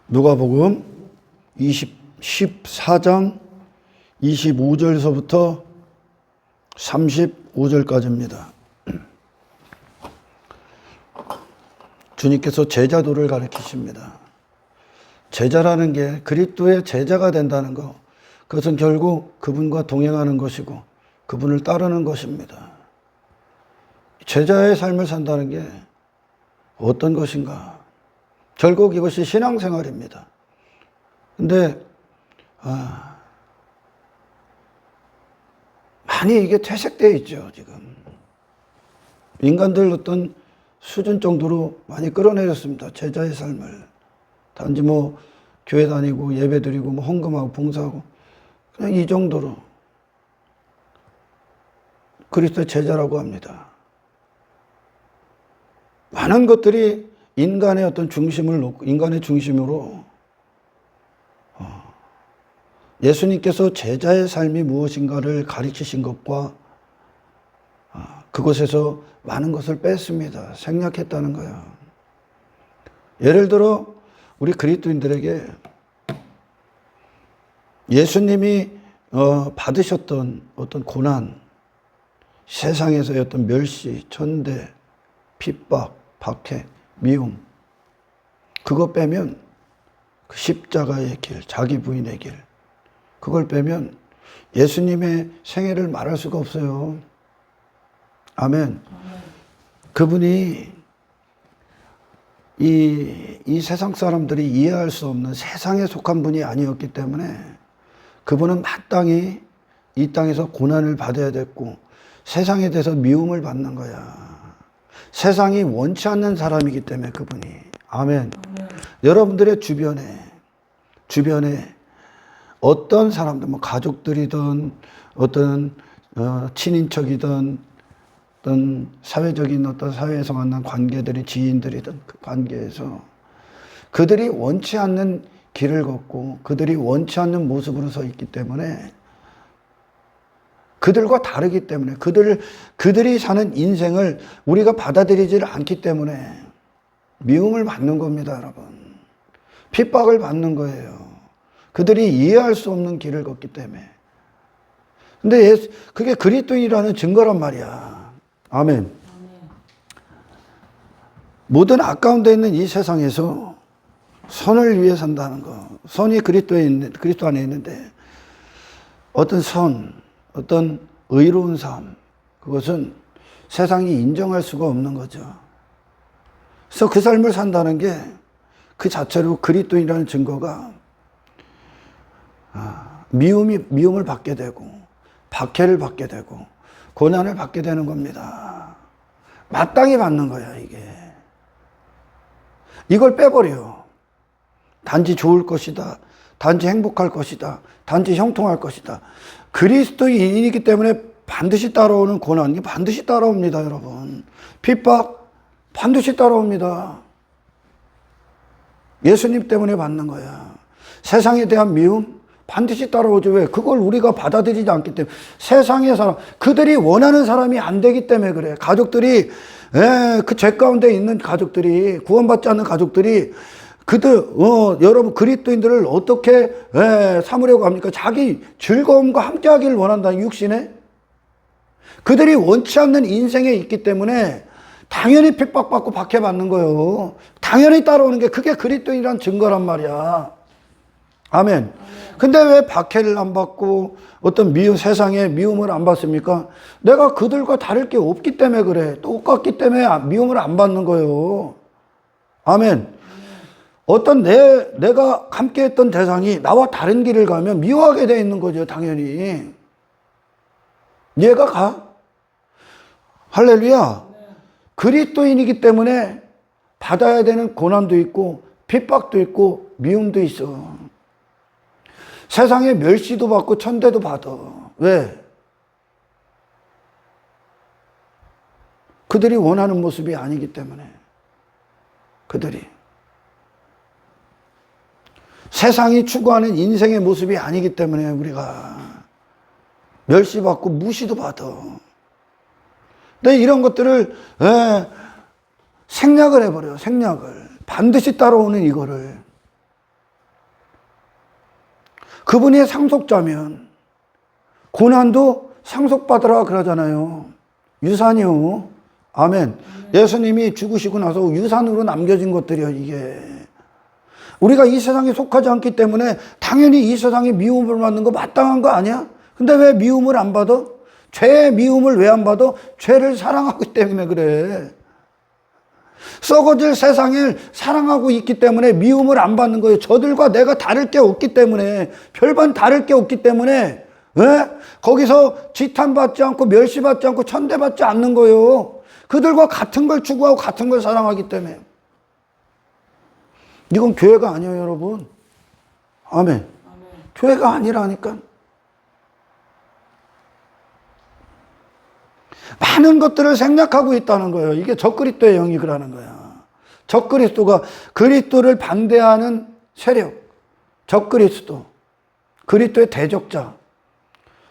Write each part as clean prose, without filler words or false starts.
누가복음 14장 25절에서부터 35절까지입니다. 주님께서 제자도를 가르치십니다. 제자라는 게 그리스도의 제자가 된다는 것, 그것은 결국 그분과 동행하는 것이고 그분을 따르는 것입니다. 제자의 삶을 산다는 게 어떤 것인가? 결국 이것이 신앙생활입니다. 근데 많이 이게 퇴색되어 있죠, 지금. 인간들 어떤 수준 정도로 많이 끌어내렸습니다. 제자의 삶을. 단지 교회 다니고 예배 드리고 헌금하고 봉사하고 그냥 이 정도로 그리스도의 제자라고 합니다. 많은 것들이 인간의 어떤 중심을 놓고 인간의 중심으로 예수님께서 제자의 삶이 무엇인가를 가르치신 것과 그곳에서 많은 것을 뺐습니다. 생략했다는 거예요. 예를 들어 우리 그리스도인들에게 예수님이 받으셨던 어떤 고난, 세상에서의 어떤 멸시, 천대, 핍박, 박해, 미움, 그거 빼면 그 십자가의 길, 자기 부인의 길, 그걸 빼면 예수님의 생애를 말할 수가 없어요. 아멘. 그분이 이 세상 사람들이 이해할 수 없는 세상에 속한 분이 아니었기 때문에 그분은 마땅히 이 땅에서 고난을 받아야 됐고 세상에 대해서 미움을 받는 거야. 세상이 원치 않는 사람이기 때문에 그분이. 아멘. 여러분들의 주변에 어떤 사람들, 가족들이든 어떤 친인척이든 어떤 사회적인 어떤 사회에서 만난 관계들이 지인들이든 그 관계에서 그들이 원치 않는 길을 걷고 그들이 원치 않는 모습으로 서 있기 때문에 그들과 다르기 때문에 그들이 사는 인생을 우리가 받아들이지를 않기 때문에 미움을 받는 겁니다, 여러분. 핍박을 받는 거예요. 그들이 이해할 수 없는 길을 걷기 때문에. 근데 그게 그리스도인이라는 증거란 말이야. 아멘. 모든 아까운 데 있는 이 세상에서 선을 위해 산다는 거. 선이 그리스도 안에 있는데 어떤 어떤 의로운 삶, 그것은 세상이 인정할 수가 없는 거죠. 그래서 그 삶을 산다는 게 그 자체로 그리스도인이라는 증거가 미움을 받게 되고 박해를 받게 되고 고난을 받게 되는 겁니다. 마땅히 받는 거야, 이게. 이걸 빼버려. 단지 좋을 것이다. 단지 행복할 것이다. 단지 형통할 것이다. 그리스도인이기 때문에 반드시 따라오는 고난이 반드시 따라옵니다, 여러분. 핍박 반드시 따라옵니다. 예수님 때문에 받는 거야. 세상에 대한 미움 반드시 따라오죠. 왜? 그걸 우리가 받아들이지 않기 때문에. 세상의 사람, 그들이 원하는 사람이 안 되기 때문에 그래. 가족들이, 그 죄 가운데 있는 가족들이, 구원받지 않는 가족들이, 여러분, 그리스도인들을 어떻게, 삼으려고 합니까? 자기 즐거움과 함께 하기를 원한다는 육신에. 그들이 원치 않는 인생에 있기 때문에 당연히 핍박받고 박해받는 거예요. 당연히 따라오는 게 그게 그리스도인이란 증거란 말이야. 아멘. 근데 왜 박해를 안 받고 어떤 세상에 미움을 안 받습니까? 내가 그들과 다를 게 없기 때문에 그래. 똑같기 때문에 미움을 안 받는 거예요. 아멘. 어떤 내가 함께 했던 대상이 나와 다른 길을 가면 미워하게 돼 있는 거죠, 당연히. 이해가 가? 할렐루야. 그리스도인이기 때문에 받아야 되는 고난도 있고 핍박도 있고 미움도 있어. 세상에 멸시도 받고 천대도 받아. 왜? 그들이 원하는 모습이 아니기 때문에. 그들이 세상이 추구하는 인생의 모습이 아니기 때문에 우리가 멸시받고 무시도 받아. 근데 이런 것들을 생략을 해버려요. 생략을. 반드시 따라오는 이거를. 그분이 상속자면 고난도 상속받으라 그러잖아요. 유산이요. 아멘. 예수님이 죽으시고 나서 유산으로 남겨진 것들이요, 이게. 우리가 이 세상에 속하지 않기 때문에 당연히 이 세상에 미움을 받는 거 마땅한 거 아니야? 근데 왜 미움을 안 받아? 죄의 미움을 왜 안 받아? 죄를 사랑하기 때문에 그래. 썩어질 세상을 사랑하고 있기 때문에 미움을 안 받는 거예요. 저들과 내가 다를 게 없기 때문에, 별반 다를 게 없기 때문에, 왜? 거기서 지탄받지 않고 멸시받지 않고 천대받지 않는 거예요. 그들과 같은 걸 추구하고 같은 걸 사랑하기 때문에. 이건 교회가 아니에요, 여러분. 아멘. 교회가 아니라니까. 많은 것들을 생략하고 있다는 거예요. 이게 적그리스도의 영이 그러는 거야. 적그리스도가 그리스도를 반대하는 세력, 적그리스도, 그리스도의 대적자.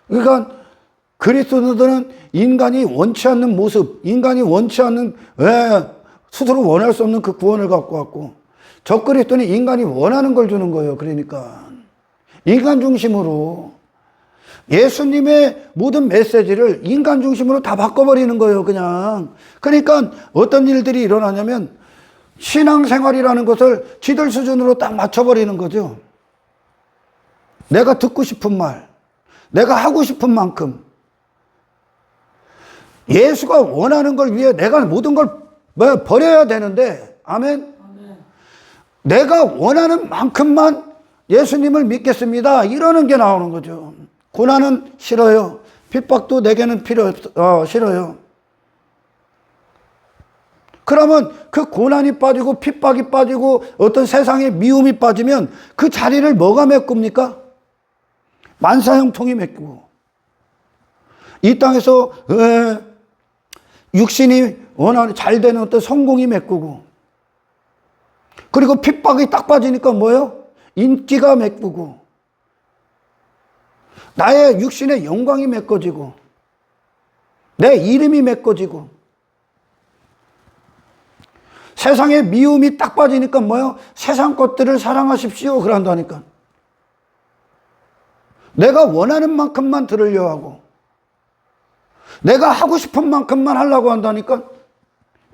그러니까 그리스도들은 인간이 원치 않는 모습, 인간이 원치 않는 스스로 원할 수 없는 그 구원을 갖고 왔고, 적그리스도는 인간이 원하는 걸 주는 거예요. 그러니까 인간 중심으로 예수님의 모든 메시지를 인간 중심으로 다 바꿔버리는 거예요. 그냥. 그러니까 어떤 일들이 일어나냐면 신앙생활이라는 것을 지들 수준으로 딱 맞춰버리는 거죠. 내가 듣고 싶은 말, 내가 하고 싶은 만큼, 예수가 원하는 걸 위해 내가 모든 걸 버려야 되는데, 아멘? 내가 원하는 만큼만 예수님을 믿겠습니다, 이러는 게 나오는 거죠. 고난은 싫어요. 핍박도 내게는 싫어요. 그러면 그 고난이 빠지고 핍박이 빠지고 어떤 세상의 미움이 빠지면 그 자리를 뭐가 메꿉니까? 만사형통이 메꾸고, 이 땅에서 육신이 원하는 잘 되는 어떤 성공이 메꾸고, 그리고 핍박이 딱 빠지니까 뭐예요? 인기가 메꾸고, 나의 육신의 영광이 메꿔지고, 내 이름이 메꿔지고, 세상의 미움이 딱 빠지니까 뭐예요? 세상 것들을 사랑하십시오 그런다니까. 내가 원하는 만큼만 들으려 하고, 내가 하고 싶은 만큼만 하려고 한다니까.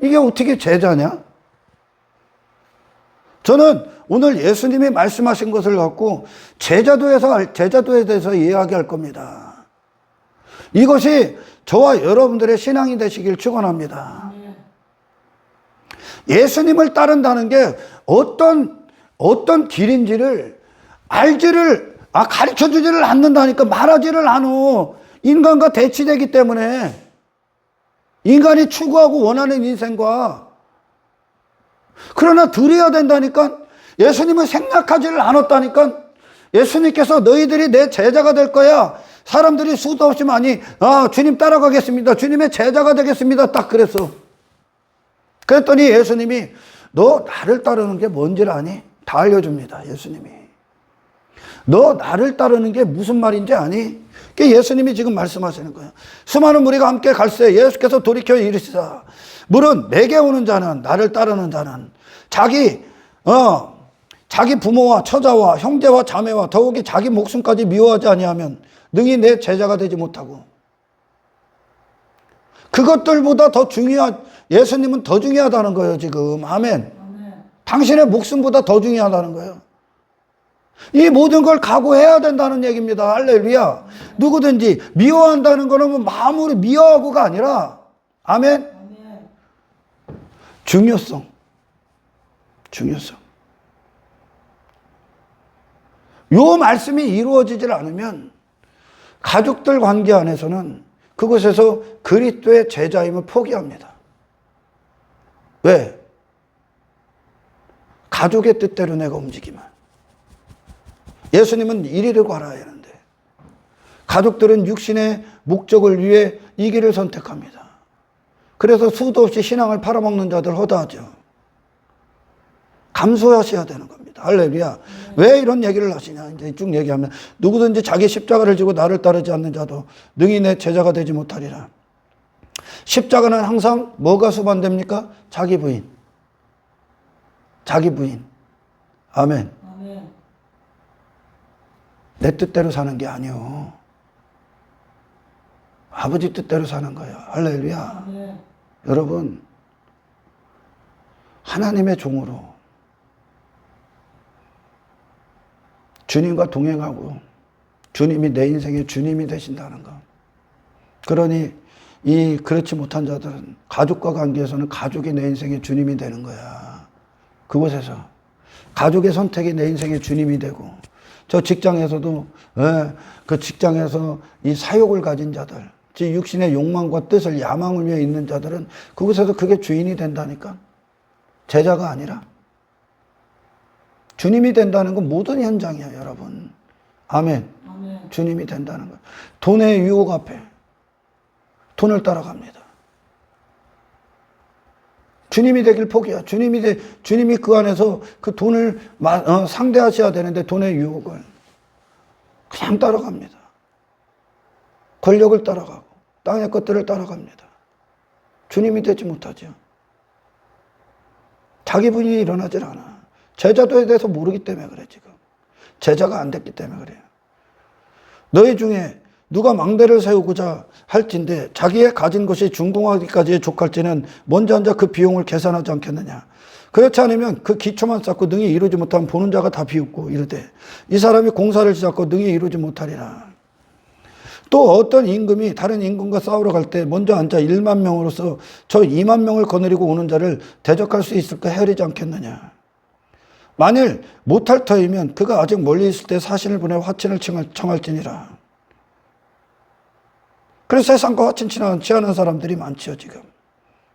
이게 어떻게 제자냐? 저는 오늘 예수님이 말씀하신 것을 갖고 제자도에 대해서 이야기할 겁니다. 이것이 저와 여러분들의 신앙이 되시길 축원합니다. 예수님을 따른다는 게 어떤 길인지를 가르쳐 주지를 않는다니까. 말하지를 않어. 인간과 대치되기 때문에, 인간이 추구하고 원하는 인생과. 그러나 들어야 된다니까. 예수님은 생략하지를 않았다니까. 예수님께서 너희들이 내 제자가 될 거야. 사람들이 수도 없이 많이 주님 따라가겠습니다, 주님의 제자가 되겠습니다, 딱 그랬어. 그랬더니 예수님이 너 나를 따르는 게 뭔지를 아니? 다 알려줍니다. 예수님이. 너 나를 따르는 게 무슨 말인지 아니? 그게 예수님이 지금 말씀하시는 거예요. 수많은 무리가 함께 갈새 예수께서 돌이켜 이르시사 물은 내게 오는 자는, 나를 따르는 자는 자기 부모와 처자와 형제와 자매와 더욱이 자기 목숨까지 미워하지 아니하면 능히 내 제자가 되지 못하고, 그것들보다 예수님은 더 중요하다는 거예요, 지금. 아멘. 당신의 목숨보다 더 중요하다는 거예요. 이 모든 걸 각오해야 된다는 얘기입니다. 할렐루야. 누구든지 미워한다는 거는 뭐 마음으로 미워하고가 아니라, 아멘. 중요성. 요 말씀이 이루어지질 않으면 가족들 관계 안에서는 그곳에서 그리스도의 제자임을 포기합니다. 왜? 가족의 뜻대로 내가 움직이면. 예수님은 이리로 가라 하는데 가족들은 육신의 목적을 위해 이 길을 선택합니다. 그래서 수도 없이 신앙을 팔아먹는 자들 허다하죠. 감수하셔야 되는 겁니다. 할렐루야. 왜 이런 얘기를 하시냐? 이제 쭉 얘기하면 누구든지 자기 십자가를 지고 나를 따르지 않는 자도 능히 내 제자가 되지 못하리라. 십자가는 항상 뭐가 수반됩니까? 자기 부인. 아멘. 내 뜻대로 사는 게 아니요. 아버지 뜻대로 사는 거예요. 할렐루야. 여러분, 하나님의 종으로 주님과 동행하고 주님이 내 인생의 주님이 되신다는 것. 그러니 그렇지 못한 자들은 가족과 관계에서는 가족이 내 인생의 주님이 되는 거야. 그곳에서 가족의 선택이 내 인생의 주님이 되고, 저 직장에서도 그 직장에서 이 사욕을 가진 자들, 즉 육신의 욕망과 뜻을 야망을 위해 있는 자들은 그곳에서 그게 주인이 된다니까. 제자가 아니라 주님이 된다는 건 모든 현장이야, 여러분. 아멘. 아멘. 주님이 된다는 거야. 돈의 유혹 앞에 돈을 따라갑니다. 주님이 되길 포기야. 주님이 그 안에서 그 돈을 상대하셔야 되는데 돈의 유혹을 그냥 따라갑니다. 권력을 따라가고 땅의 것들을 따라갑니다. 주님이 되지 못하죠. 자기 분이 일어나질 않아. 제자도에 대해서 모르기 때문에 그래, 지금. 제자가 안 됐기 때문에 그래요. 너희 중에 누가 망대를 세우고자 할진데 자기의 가진 것이 준공하기까지에 족할지는 먼저 앉아 그 비용을 계산하지 않겠느냐. 그렇지 않으면 그 기초만 쌓고 능히 이루지 못하면 보는 자가 다 비웃고 이르되 이 사람이 공사를 시작하고 능히 이루지 못하리라. 또 어떤 임금이 다른 임금과 싸우러 갈 때 먼저 앉아 1만 명으로서 저 2만 명을 거느리고 오는 자를 대적할 수 있을까 헤아리지 않겠느냐. 만일 못할 터이면 그가 아직 멀리 있을 때 사신을 보내 화친을 청할지니라. 그래서 세상과 화친 취하는 사람들이 많죠, 지금.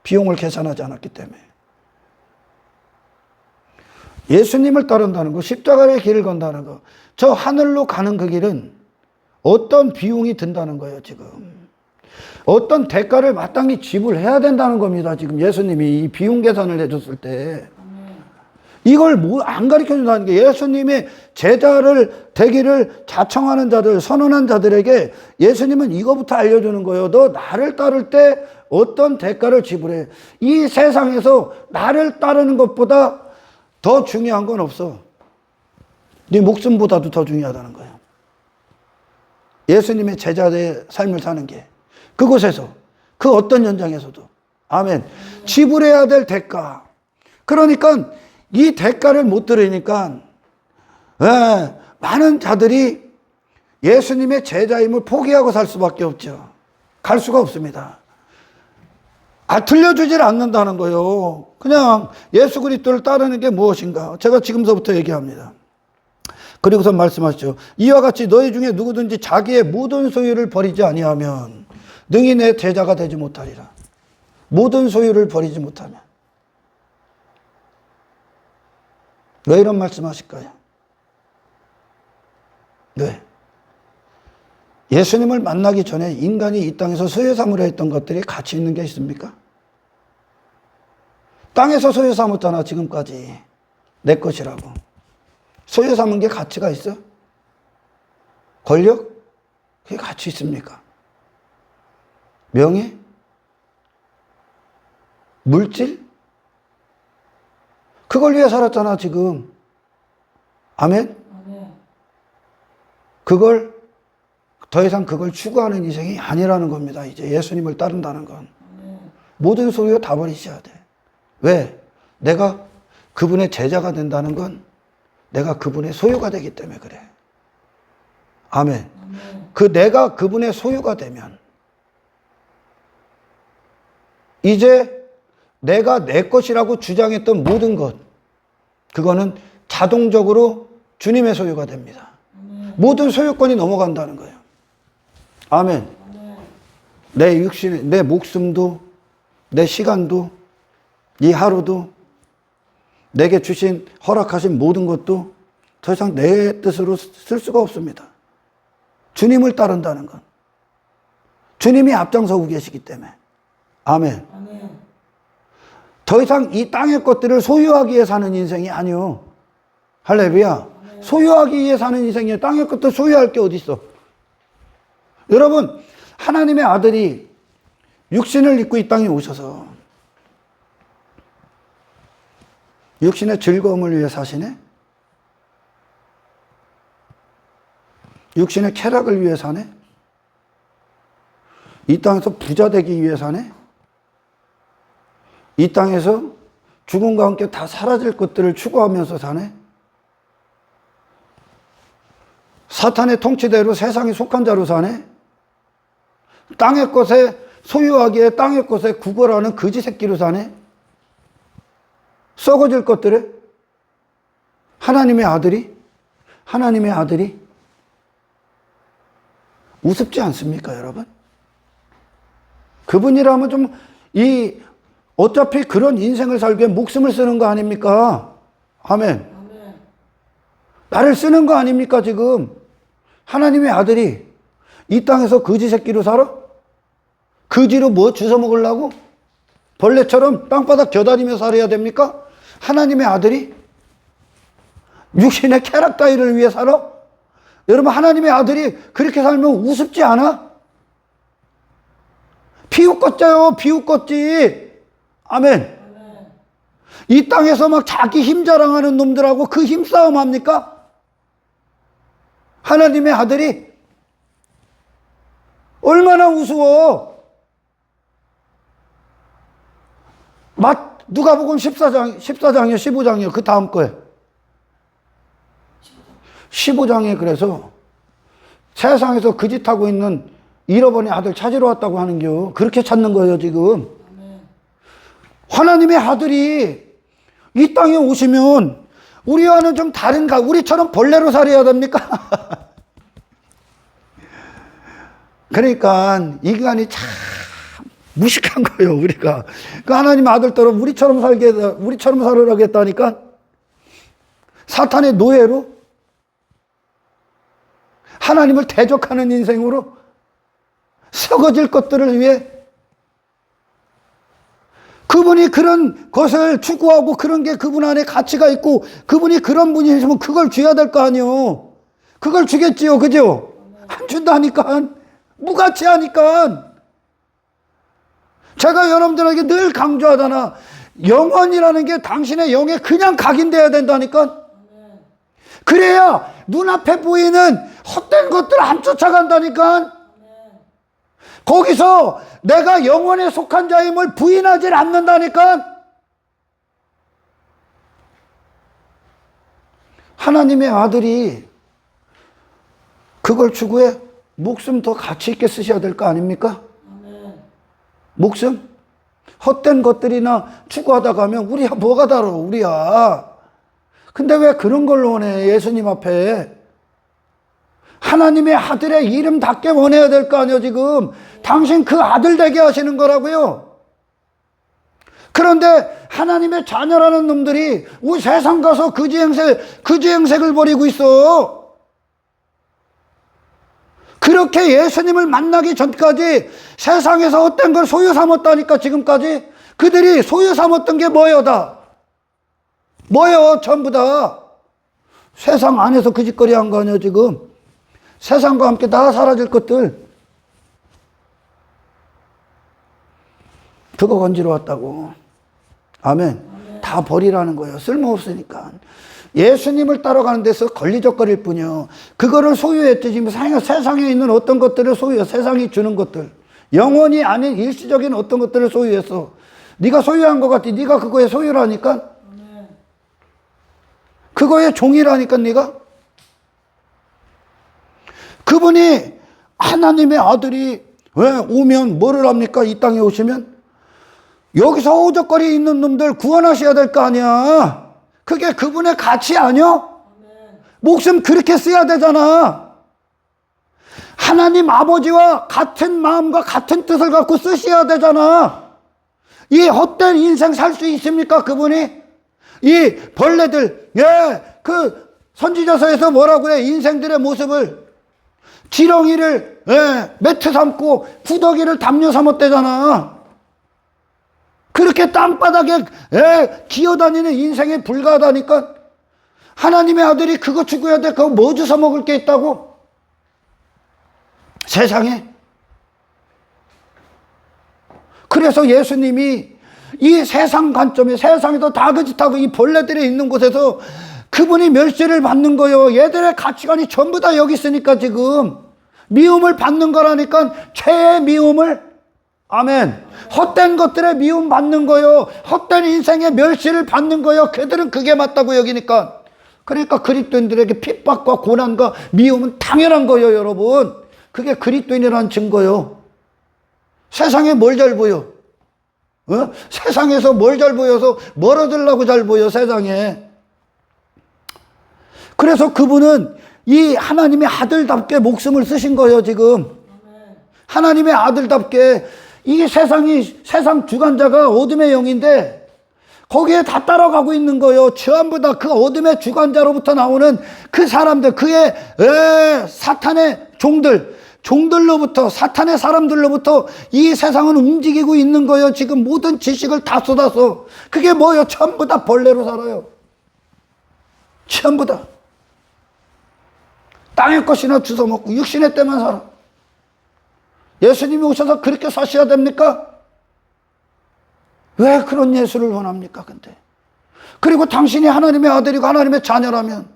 비용을 계산하지 않았기 때문에. 예수님을 따른다는 거, 십자가의 길을 건다는 거, 저 하늘로 가는 그 길은 어떤 비용이 든다는 거예요, 지금. 어떤 대가를 마땅히 지불해야 된다는 겁니다, 지금 예수님이 이 비용 계산을 해줬을 때. 이걸 안 가르쳐 준다는 게, 예수님의 제자를 되기를 자청하는 자들, 선언한 자들에게 예수님은 이거부터 알려주는 거예요. 너 나를 따를 때 어떤 대가를 지불해. 이 세상에서 나를 따르는 것보다 더 중요한 건 없어. 네 목숨보다도 더 중요하다는 거예요. 예수님의 제자의 삶을 사는 게 그곳에서, 그 어떤 현장에서도. 아멘. 지불해야 될 대가. 그러니까 이 대가를 못 들으니까 많은 자들이 예수님의 제자임을 포기하고 살 수밖에 없죠. 갈 수가 없습니다. 들려주질 않는다는 거예요. 그냥 예수 그리스도를 따르는 게 무엇인가. 제가 지금서부터 얘기합니다. 그리고서 말씀하시죠. 이와 같이 너희 중에 누구든지 자기의 모든 소유를 버리지 아니하면 능히 내 제자가 되지 못하리라. 모든 소유를 버리지 못하면. 왜 이런 말씀하실까요? 네. 예수님을 만나기 전에 인간이 이 땅에서 소유 삼으려 했던 것들이 가치 있는 게 있습니까? 땅에서 소유 삼았잖아, 지금까지. 내 것이라고. 소유 삼은 게 가치가 있어? 권력? 그게 가치 있습니까? 명예? 물질? 그걸 위해 살았잖아, 지금. 아멘? 그걸, 더 이상 그걸 추구하는 인생이 아니라는 겁니다. 이제 예수님을 따른다는 건. 모든 소유 다 버리셔야 돼. 왜? 내가 그분의 제자가 된다는 건 내가 그분의 소유가 되기 때문에 그래. 아멘. 내가 그분의 소유가 되면 이제 내가 내 것이라고 주장했던 모든 것, 그거는 자동적으로 주님의 소유가 됩니다. 모든 소유권이 넘어간다는 거예요. 아멘. 내 육신, 내 목숨도, 내 시간도, 이 하루도, 내게 주신, 허락하신 모든 것도 더 이상 내 뜻으로 쓸 수가 없습니다. 주님을 따른다는 건. 주님이 앞장서고 계시기 때문에. 아멘. 더 이상 이 땅의 것들을 소유하기 위해 사는 인생이 아니요. 할렐루야. 소유하기 위해 사는 인생이에요. 땅의 것들 소유할 게 어디 있어. 여러분, 하나님의 아들이 육신을 입고 이 땅에 오셔서 육신의 즐거움을 위해 사시네? 육신의 쾌락을 위해 사네? 이 땅에서 부자 되기 위해 사네? 이 땅에서 죽음과 함께 다 사라질 것들을 추구하면서 사네? 사탄의 통치대로 세상에 속한 자로 사네? 땅의 것에 소유하기에 땅의 것에 구걸하는 거지 새끼로 사네? 썩어질 것들을 하나님의 아들이 우습지 않습니까, 여러분? 그분이라면 어차피 그런 인생을 살기 위해 목숨을 쓰는 거 아닙니까? 아멘. 나를 쓰는 거 아닙니까, 지금? 하나님의 아들이 이 땅에서 거지 새끼로 살아? 거지로 뭐 주워 먹으려고? 벌레처럼 땅바닥 겨다니며 살아야 됩니까? 하나님의 아들이 육신의 쾌락 따위를 위해 살아? 여러분, 하나님의 아들이 그렇게 살면 우습지 않아? 비웃겠죠, 비웃겠지. 아멘. 이 땅에서 막 자기 힘 자랑하는 놈들하고 그 힘싸움 합니까? 하나님의 아들이 얼마나 우스워. 누가복음 14장이요, 15장이요, 그 다음 거에. 15장에 그래서 세상에서 그 짓 하고 있는 잃어버린 아들 찾으러 왔다고 하는겨. 그렇게 찾는 거예요, 지금. 하나님의 아들이 이 땅에 오시면 우리와는 좀 다른가? 우리처럼 벌레로 살아야 됩니까? 그러니까 이 인간이 참 무식한 거예요, 우리가. 그 하나님 아들처럼 우리처럼 살으라고 했다니까? 사탄의 노예로? 하나님을 대적하는 인생으로? 썩어질 것들을 위해? 그분이 그런 것을 추구하고 그런 게 그분 안에 가치가 있고 그분이 그런 분이시면 그걸 줘야 될 거 아니에요. 그걸 주겠지요, 그죠? 안 준다니까. 무가치하니까. 제가 여러분들에게 늘 강조하잖아. 영혼이라는 게 당신의 영에 그냥 각인돼야 된다니까. 그래야 눈앞에 보이는 헛된 것들 안 쫓아간다니까. 거기서 내가 영혼에 속한 자임을 부인하지 않는다니까. 하나님의 아들이 그걸 추구해 목숨 더 가치 있게 쓰셔야 될 거 아닙니까? 목숨? 헛된 것들이나 추구하다 가면 우리야 뭐가 다뤄, 우리야. 근데 왜 그런 걸 원해, 예수님 앞에? 하나님의 아들의 이름답게 원해야 될 거 아니에요, 지금. 당신 그 아들 되게 하시는 거라고요. 그런데 하나님의 자녀라는 놈들이 우리 세상 가서 거지 행색을 벌이고 있어. 그렇게 예수님을 만나기 전까지 세상에서 어떤 걸 소유 삼았다니까, 지금까지. 그들이 소유 삼았던 게 뭐요, 뭐요, 전부 다. 세상 안에서 그 짓거리 한 거 아니에요, 지금. 세상과 함께 다 사라질 것들. 그거 건지러 왔다고. 아멘. 다 버리라는 거예요. 쓸모없으니까. 예수님을 따라가는 데서 걸리적거릴 뿐이요. 그거를 소유했지. 지금 세상에 있는 어떤 것들을 소유해. 세상이 주는 것들. 영원이 아닌 일시적인 어떤 것들을 소유했어. 네가 소유한 것 같아. 네가 그거의 소유라니까. 그거의 종이라니까, 네가. 그분이 하나님의 아들이 왜 오면 뭐를 합니까? 이 땅에 오시면 여기서 오적거리 있는 놈들 구원하셔야 될 거 아니야. 그게 그분의 가치 아니야? 목숨 그렇게 써야 되잖아. 하나님 아버지와 같은 마음과 같은 뜻을 갖고 쓰셔야 되잖아. 이 헛된 인생 살 수 있습니까, 그분이? 이 벌레들, 그 선지자서에서 뭐라고 해? 인생들의 모습을 지렁이를 매트 삼고 구더기를 담요 삼았대잖아. 그렇게 땅바닥에 기어다니는 인생에 불과하다니까. 하나님의 아들이 그거 추구해야 돼. 그거 뭐 주워 먹을 게 있다고? 세상에. 그래서 예수님이 이 세상 관점에, 세상에서 다 그 짓하고 이 벌레들이 있는 곳에서 그분이 멸시를 받는 거요. 얘들의 가치관이 전부 다 여기 있으니까 지금 미움을 받는 거라니까. 죄의 미움을, 아멘, 헛된 것들의 미움 받는 거요. 헛된 인생의 멸시를 받는 거요. 그들은 그게 맞다고 여기니까. 그러니까 그리스도인들에게 핍박과 고난과 미움은 당연한 거예요, 여러분. 그게 그리스도인이라는 증거요. 세상에 뭘 잘 보여? 세상에서 뭘 잘 보여서 멀어지려고 잘 보여, 세상에. 그래서 그분은 이 하나님의 아들답게 목숨을 쓰신 거예요, 지금. 하나님의 아들답게. 이 세상 주관자가 어둠의 영인데 거기에 다 따라가고 있는 거예요. 전부 다 그 어둠의 주관자로부터 나오는 그 사람들, 그의 사탄의 종들로부터, 사탄의 사람들로부터 이 세상은 움직이고 있는 거예요. 지금 모든 지식을 다 쏟아서. 그게 뭐예요? 전부 다 벌레로 살아요. 전부 다. 땅의 것이나 주워먹고 육신의 때만 살아. 예수님이 오셔서 그렇게 사셔야 됩니까? 왜 그런 예수를 원합니까, 근데? 그리고 당신이 하나님의 아들이고 하나님의 자녀라면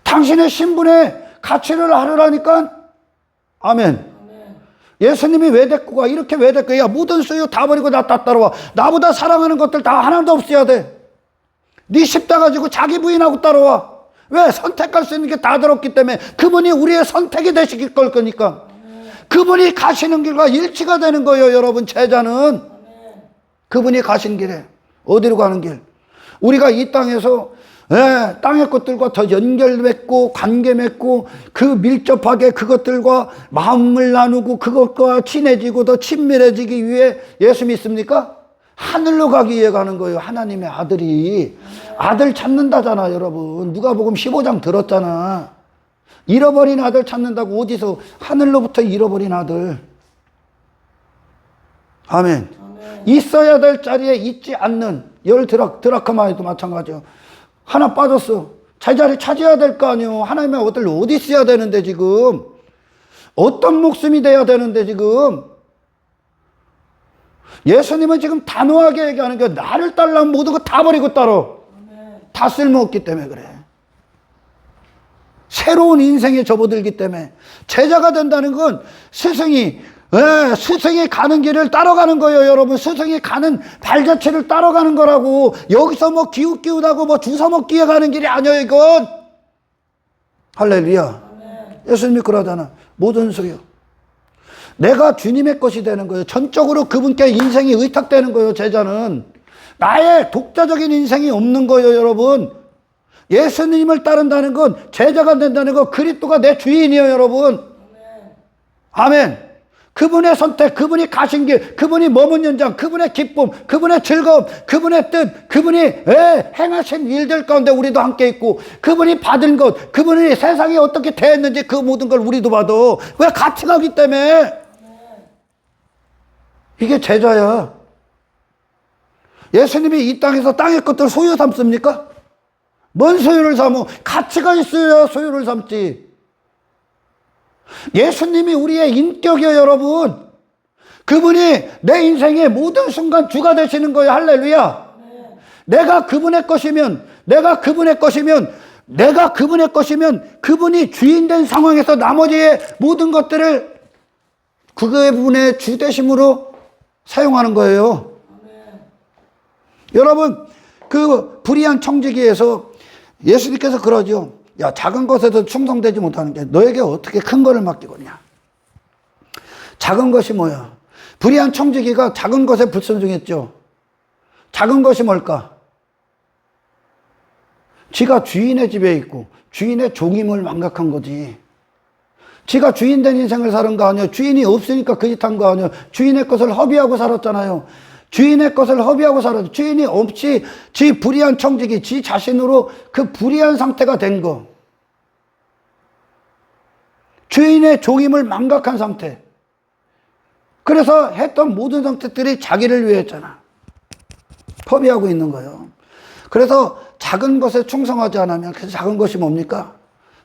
당신의 신분의 가치를 알으라니까. 아멘. 예수님이 왜 데리고 가? 이렇게 왜 데리고 가? 야, 모든 소유 다 버리고 나 따라와. 나보다 사랑하는 것들 다 하나도 없어야 돼. 네 십자가 가지고 자기 부인하고 따라와. 왜? 선택할 수 있는 게 다 들었기 때문에. 그분이 우리의 선택이 되실 거니까. 그분이 가시는 길과 일치가 되는 거예요, 여러분. 제자는 그분이 가신 길에. 어디로 가는 길? 우리가 이 땅에서 땅의 것들과 더 연결 맺고 관계 맺고 그 밀접하게 그것들과 마음을 나누고 그것과 친해지고 더 친밀해지기 위해 예수 믿습니까? 하늘로 가기 위해 가는 거예요. 하나님의 아들이. 아들 찾는다잖아, 여러분. 누가복음 15장 들었잖아. 잃어버린 아들 찾는다고. 어디서? 하늘로부터 잃어버린 아들. 아멘. 있어야 될 자리에 있지 않는 드라크마에도 마찬가지요. 하나 빠졌어. 제자리 찾아야 될 거 아니요. 하나님의 아들 어디 있어야 되는데 지금. 어떤 목숨이 돼야 되는데 지금. 예수님은 지금 단호하게 얘기하는 게 나를 따르려면 모든 거 다 버리고 따라. 다 쓸모없기 때문에 그래. 새로운 인생에 접어들기 때문에. 제자가 된다는 건 스승이 가는 길을 따라가는 거예요, 여러분. 스승이 가는 발자취를 따라가는 거라고. 여기서 뭐 기웃기웃하고 뭐 주워먹기 위해 가는 길이 아니에요, 이건. 할렐루야. 예수님이 그러잖아. 모든 소유. 내가 주님의 것이 되는 거예요. 전적으로 그분께 인생이 의탁되는 거예요, 제자는. 나의 독자적인 인생이 없는 거예요, 여러분. 예수님을 따른다는 건, 제자가 된다는 건 그리스도가 내 주인이에요, 여러분. 아멘. 그분의 선택, 그분이 가신 길, 그분이 머문 현장, 그분의 기쁨, 그분의 즐거움, 그분의 뜻, 그분이 행하신 일들 가운데 우리도 함께 있고, 그분이 받은 것, 그분이 세상에 어떻게 대했는지 그 모든 걸 우리도 봐도. 왜? 같이 가기 때문에. 이게 제자야. 예수님이 이 땅에서 땅의 것들 소유 삼습니까? 뭔 소유를 삼어? 가치가 있어야 소유를 삼지. 예수님이 우리의 인격이에요, 여러분. 그분이 내 인생의 모든 순간 주가 되시는 거예요. 할렐루야. 내가 그분의 것이면 그분이 주인 된 상황에서 나머지의 모든 것들을 그분의 주 되심으로 사용하는 거예요. 여러분, 그 불의한 청지기에서 예수님께서 그러죠. 야, 작은 것에서 충성되지 못하는 게 너에게 어떻게 큰 거를 맡기겠냐. 작은 것이 뭐야? 불의한 청지기가 작은 것에 불순종했죠. 작은 것이 뭘까? 지가 주인의 집에 있고 주인의 종임을 망각한 거지. 지가 주인된 인생을 사는 거 아니에요. 주인이 없으니까 그 짓 한 거 아니에요. 주인의 것을 허비하고 살았잖아요. 주인의 것을 허비하고 살았죠. 주인이 없이 지 불의한 청지기, 지 자신으로 그 불의한 상태가 된 거. 주인의 종임을 망각한 상태. 그래서 했던 모든 상태들이 자기를 위해 했잖아. 허비하고 있는 거예요. 그래서 작은 것에 충성하지 않으면 그 작은 것이 뭡니까?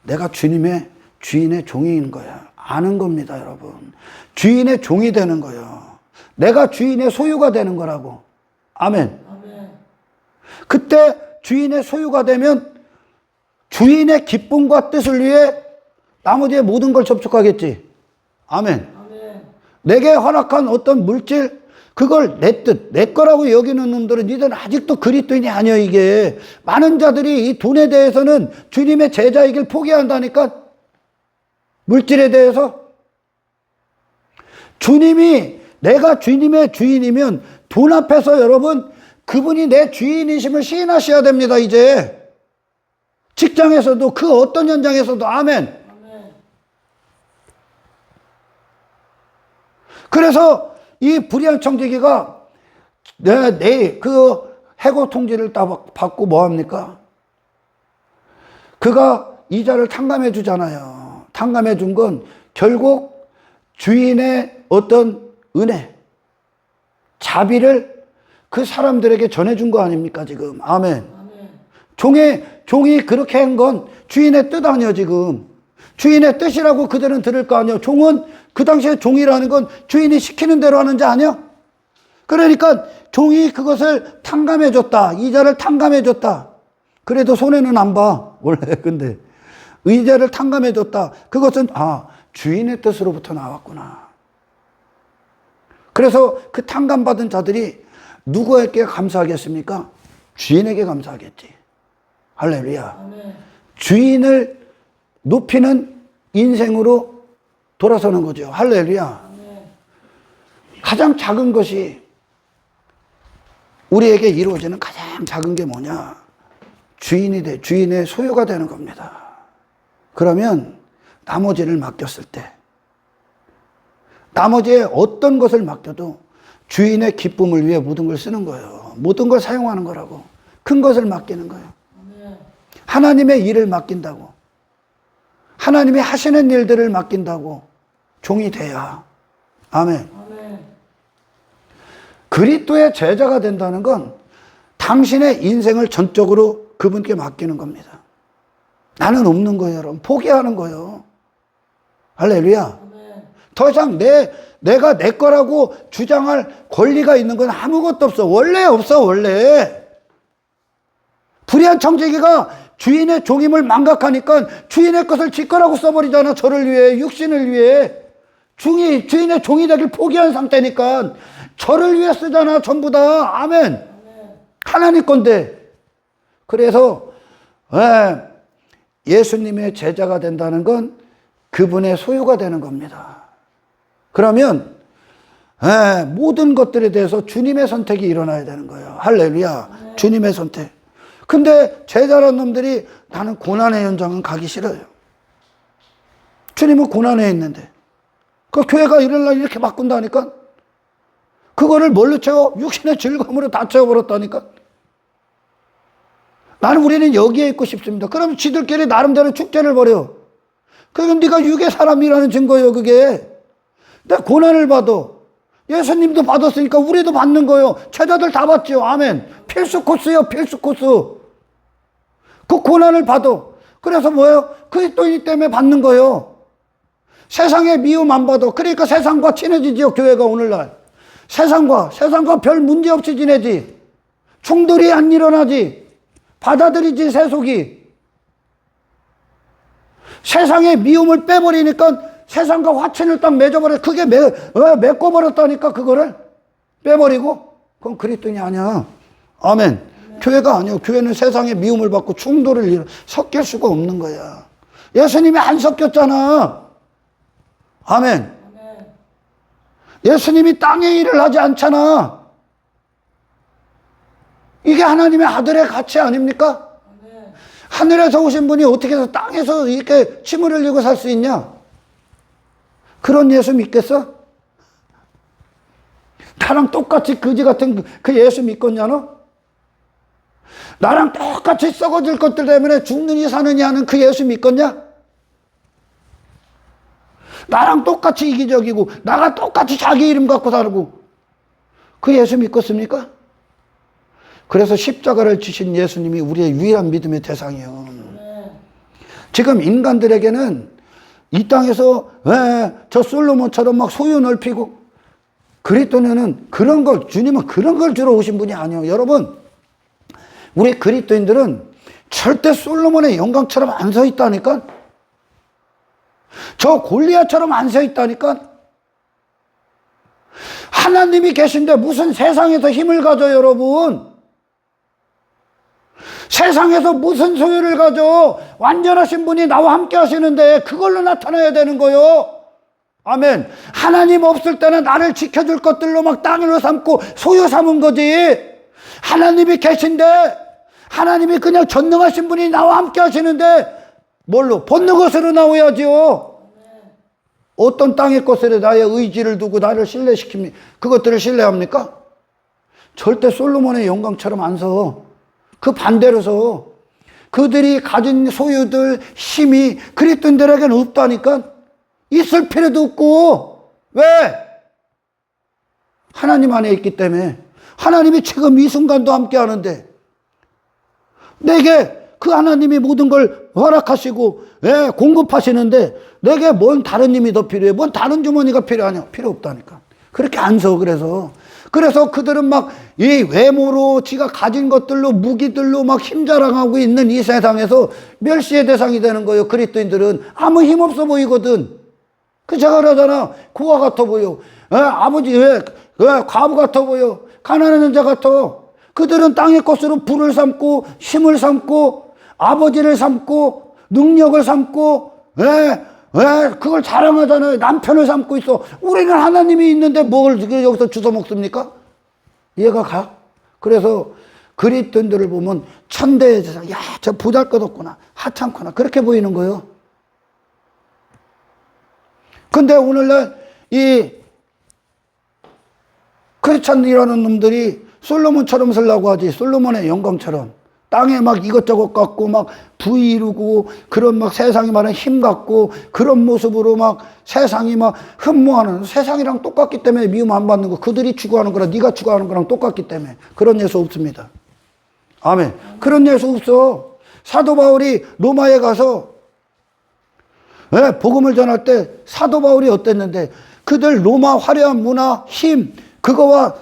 내가 주인의 종인 거야. 아는 겁니다, 여러분. 주인의 종이 되는 거예요. 내가 주인의 소유가 되는 거라고. 아멘. 그때 주인의 소유가 되면 주인의 기쁨과 뜻을 위해 나머지의 모든 걸 접촉하겠지. 아멘. 내게 허락한 어떤 물질, 그걸 내 뜻, 내 거라고 여기는 놈들은 니들은 아직도 그리스도인이 아니야, 이게. 많은 자들이 이 돈에 대해서는 주님의 제자이길 포기한다니까. 물질에 대해서. 내가 주님의 주인이면 돈 앞에서 여러분, 그분이 내 주인이심을 시인하셔야 됩니다, 이제. 직장에서도 그 어떤 현장에서도. 아멘. 그래서 이 불의한 청지기가 그 해고 통지를 받고 뭐합니까? 그가 이자를 탕감해 주잖아요. 탕감해 준 건 결국 주인의 어떤 은혜, 자비를 그 사람들에게 전해준 거 아닙니까, 지금. 아멘. 종이 그렇게 한 건 주인의 뜻 아니야, 지금. 주인의 뜻이라고 그들은 들을 거 아니야. 종은 그 당시에 종이라는 건 주인이 시키는 대로 하는 자 아니야? 그러니까 종이 그것을 탕감해 줬다. 이자를 탕감해 줬다. 그래도 손해는 안 봐. 원래 근데 이자를 탕감해 줬다. 그것은 주인의 뜻으로부터 나왔구나. 그래서 그 탕감받은 자들이 누구에게 감사하겠습니까? 주인에게 감사하겠지. 할렐루야. 주인을 높이는 인생으로 돌아서는 거죠. 할렐루야. 가장 작은 것이 우리에게 이루어지는 가장 작은 게 뭐냐? 주인의 소유가 되는 겁니다. 그러면 나머지를 맡겼을 때, 나머지의 어떤 것을 맡겨도 주인의 기쁨을 위해 모든 걸 쓰는 거예요. 모든 걸 사용하는 거라고. 큰 것을 맡기는 거예요. 하나님의 일을 맡긴다고. 하나님이 하시는 일들을 맡긴다고 종이 돼야. 아멘. 그리스도의 제자가 된다는 건 당신의 인생을 전적으로 그분께 맡기는 겁니다. 나는 없는 거예요, 여러분. 포기하는 거예요. 할렐루야. 더 이상 내가 내 거라고 주장할 권리가 있는 건 아무것도 없어. 원래 없어, 원래. 불의한 청지기가 주인의 종임을 망각하니까 주인의 것을 지 거라고 써버리잖아. 저를 위해, 육신을 위해. 주인의 종이 되길 포기한 상태니까 저를 위해 쓰잖아, 전부 다. 아멘. 하나님 건데. 그래서 예수님의 제자가 된다는 건 그분의 소유가 되는 겁니다. 그러면 모든 것들에 대해서 주님의 선택이 일어나야 되는 거예요. 할렐루야. 주님의 선택. 근데 제자란 놈들이 나는 고난의 현장은 가기 싫어요. 주님은 고난에 있는데. 그 교회가 일요일날 이렇게 바꾼다니까? 그거를 뭘로 채워? 육신의 즐거움으로 다 채워버렸다니까? 우리는 여기에 있고 싶습니다. 그럼 지들끼리 나름대로 축제를 벌여. 그건 네가 육의 사람이라는 증거예요, 그게. 내가 고난을 받아. 예수님도 받았으니까 우리도 받는 거예요. 제자들 다 받죠. 아멘. 필수 코스요, 필수 코스. 그 고난을 받아. 그래서 뭐예요? 그리스도인 때문에 받는 거예요. 세상의 미움 안 받아. 그러니까 세상과 친해지죠, 교회가 오늘날. 세상과 별 문제 없이 지내지. 충돌이 안 일어나지. 받아들이지, 세속이. 세상의 미움을 빼버리니까 세상과 화친을 딱 맺어버려. 그게 메꿔버렸다니까, 그거를. 빼버리고. 그건 그리스도인이 아니야. 아멘. 교회가 아니야. 교회는 세상의 미움을 받고 충돌을 섞일 수가 없는 거야. 예수님이 안 섞였잖아. 아멘. 예수님이 땅의 일을 하지 않잖아. 이게 하나님의 아들의 가치 아닙니까? 하늘에서 오신 분이 어떻게 해서 땅에서 이렇게 침을 흘리고 살 수 있냐? 그런 예수 믿겠어? 나랑 똑같이 거지 같은 그 예수 믿겠냐, 너? 나랑 똑같이 썩어질 것들 때문에 죽느니 사느니 하는 그 예수 믿겠냐? 나랑 똑같이 이기적이고, 나가 똑같이 자기 이름 갖고 살고, 그 예수 믿겠습니까? 그래서 십자가를 지신 예수님이 우리의 유일한 믿음의 대상이에요. 지금 인간들에게는 이 땅에서 저 솔로몬처럼 막 소유 넓히고, 그리스도는 그런 걸, 주님은 그런 걸 주러 오신 분이 아니에요. 여러분, 우리 그리스도인들은 절대 솔로몬의 영광처럼 안 서 있다니까. 저 골리앗처럼 안 서 있다니까. 하나님이 계신데 무슨 세상에서 힘을 가져, 여러분. 세상에서 무슨 소유를 가져. 완전하신 분이 나와 함께 하시는데 그걸로 나타나야 되는 거요. 아멘. 하나님 없을 때는 나를 지켜줄 것들로 막 땅으로 삼고 소유 삼은 거지. 하나님이 계신데, 하나님이 그냥 전능하신 분이 나와 함께 하시는데 뭘로? 본능 것으로 나오야지요. 어떤 땅의 것으로 나의 의지를 두고 나를 신뢰시킵니까? 그것들을 신뢰합니까? 절대 솔로몬의 영광처럼 안 서. 그 반대로 서. 그들이 가진 소유들, 힘이 그리스도인들에게는 없다니까. 있을 필요도 없고. 왜? 하나님 안에 있기 때문에. 하나님이 지금 이 순간도 함께 하는데 내게 그 하나님이 모든 걸 허락하시고 공급하시는데 내게 뭔 다른 힘이 더 필요해? 뭔 다른 주머니가 필요하냐? 필요 없다니까. 그렇게 안 서. 그래서 그들은 막 이 외모로 지가 가진 것들로 무기들로 막 힘 자랑하고 있는 이 세상에서 멸시의 대상이 되는 거예요. 그리스도인들은 아무 힘 없어 보이거든. 그 제가 그러잖아. 고아 같아 보여. 아버지 과부 같아 보여. 가난한 자 같아. 그들은 땅의 것으로 부를 삼고 힘을 삼고 아버지를 삼고 능력을 삼고 그걸 자랑하잖아요. 남편을 삼고 있어. 우리는 하나님이 있는데 뭘 여기서 주워 먹습니까? 이해가 가? 그래서 그리스도인들을 보면 천대의 세상, 야, 저 보잘것없구나, 하찮구나, 그렇게 보이는 거예요. 근데 오늘날 이 크리스찬이라는 놈들이 솔로몬처럼 살라고 하지. 솔로몬의 영광처럼 땅에 막 이것저것 갖고 막 부위 이루고 그런 막 세상이 말하는 힘 갖고 그런 모습으로 막 세상이 막 흠모하는, 세상이랑 똑같기 때문에 미움 안 받는 거. 그들이 추구하는 거랑 네가 추구하는 거랑 똑같기 때문에 그런 예수 없습니다. 아멘. 그런 예수 없어. 사도 바울이 로마에 가서 복음을 전할 때 사도 바울이 어땠는데 그들 로마 화려한 문화, 힘, 그거와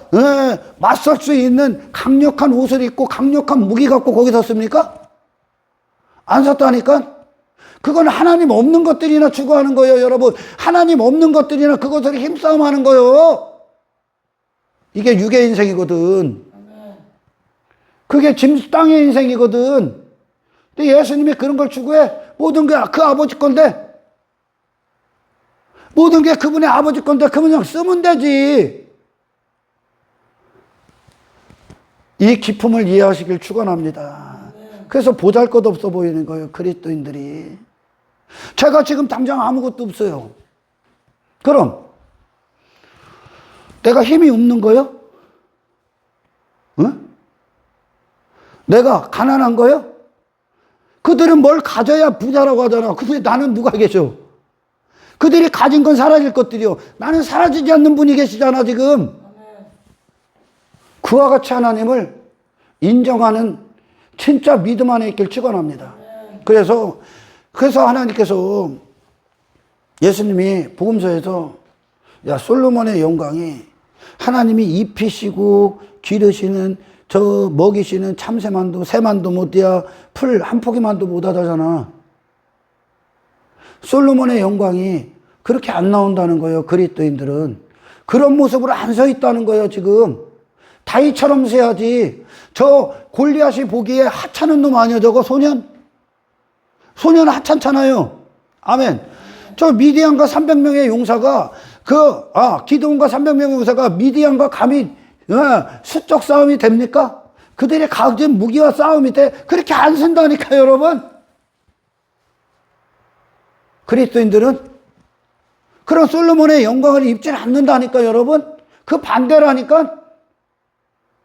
맞설 수 있는 강력한 옷을 입고 강력한 무기 갖고 거기 섰습니까? 안 섰다니까? 그건 하나님 없는 것들이나 추구하는 거예요, 여러분. 하나님 없는 것들이나 그것을 힘싸움하는 거예요. 이게 육의 인생이거든. 그게 땅의 인생이거든. 근데 예수님이 그런 걸 추구해. 모든 게 그 아버지 건데, 모든 게 그분의 아버지 건데 그냥 쓰면 되지. 이 기품을 이해하시길 축원합니다. 그래서 보잘것없어 보이는 거예요, 그리스도인들이. 제가 지금 당장 아무것도 없어요. 그럼 내가 힘이 없는 거예요? 응? 내가 가난한 거예요? 그들은 뭘 가져야 부자라고 하잖아. 근데 나는 누가 계셔? 그들이 가진 건 사라질 것들이요. 나는 사라지지 않는 분이 계시잖아, 지금. 그와 같이 하나님을 인정하는 진짜 믿음 안에 있길 축원합니다. 그래서 하나님께서 예수님이 복음서에서 야, 솔로몬의 영광이 하나님이 입히시고 기르시는 저 먹이시는 참새만도 새만도 못이야 풀 한 포기만도 못하다잖아. 솔로몬의 영광이 그렇게 안 나온다는 거예요. 그리스도인들은 그런 모습으로 안 서 있다는 거예요. 지금 다윗처럼 서야지. 저 골리앗이 보기에 하찮은 놈 아니야, 저거? 소년 하찮잖아요. 아멘. 저 미디안과 300명의 용사가 기드온과 300명의 용사가 미디안과 감히 수적 싸움이 됩니까? 그들의 가진 무기와 싸움이 돼? 그렇게 안 쓴다니까요, 여러분. 그리스도인들은 그런 솔로몬의 영광을 입지 않는다니까, 여러분. 그 반대라니까.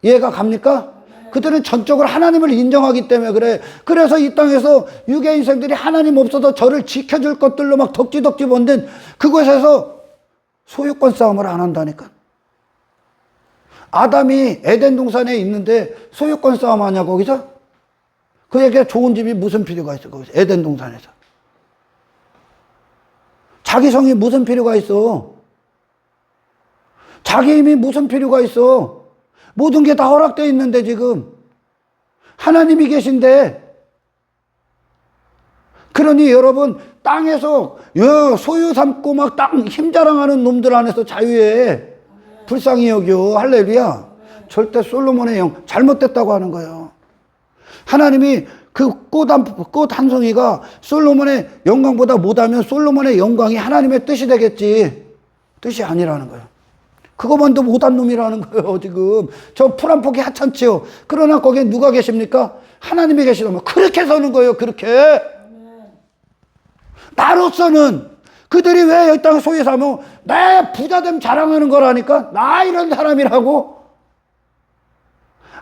이해가 갑니까? 그들은 전적으로 하나님을 인정하기 때문에 그래. 그래서 이 땅에서 육의 인생들이 하나님 없어도 저를 지켜줄 것들로 막 덕지덕지 번든 그곳에서 소유권 싸움을 안 한다니까. 아담이 에덴 동산에 있는데 소유권 싸움 하냐, 거기서? 그에게 좋은 집이 무슨 필요가 있어, 거기서? 에덴 동산에서. 자기 성이 무슨 필요가 있어? 자기 힘이 무슨 필요가 있어? 모든 게 다 허락되어 있는데 지금 하나님이 계신데. 그러니 여러분, 땅에서 소유 삼고 막 땅 힘자랑하는 놈들 안에서 자유해. 불쌍히 여겨. 할렐루야. 절대 솔로몬의 영 잘못됐다고 하는 거예요. 하나님이 그 꽃 한 송이가 솔로몬의 영광보다 못하면 솔로몬의 영광이 하나님의 뜻이 되겠지. 뜻이 아니라는 거예요. 그거만도 못한 놈이라는 거예요. 지금 저 풀 한 폭이 하찮지요. 그러나 거기에 누가 계십니까? 하나님이 계시다면 그렇게 서는 거예요. 그렇게. 나로서는 그들이 왜 여기 땅에 소유해서 하면 내 부자됨 자랑하는 거라니까. 나 이런 사람이라고.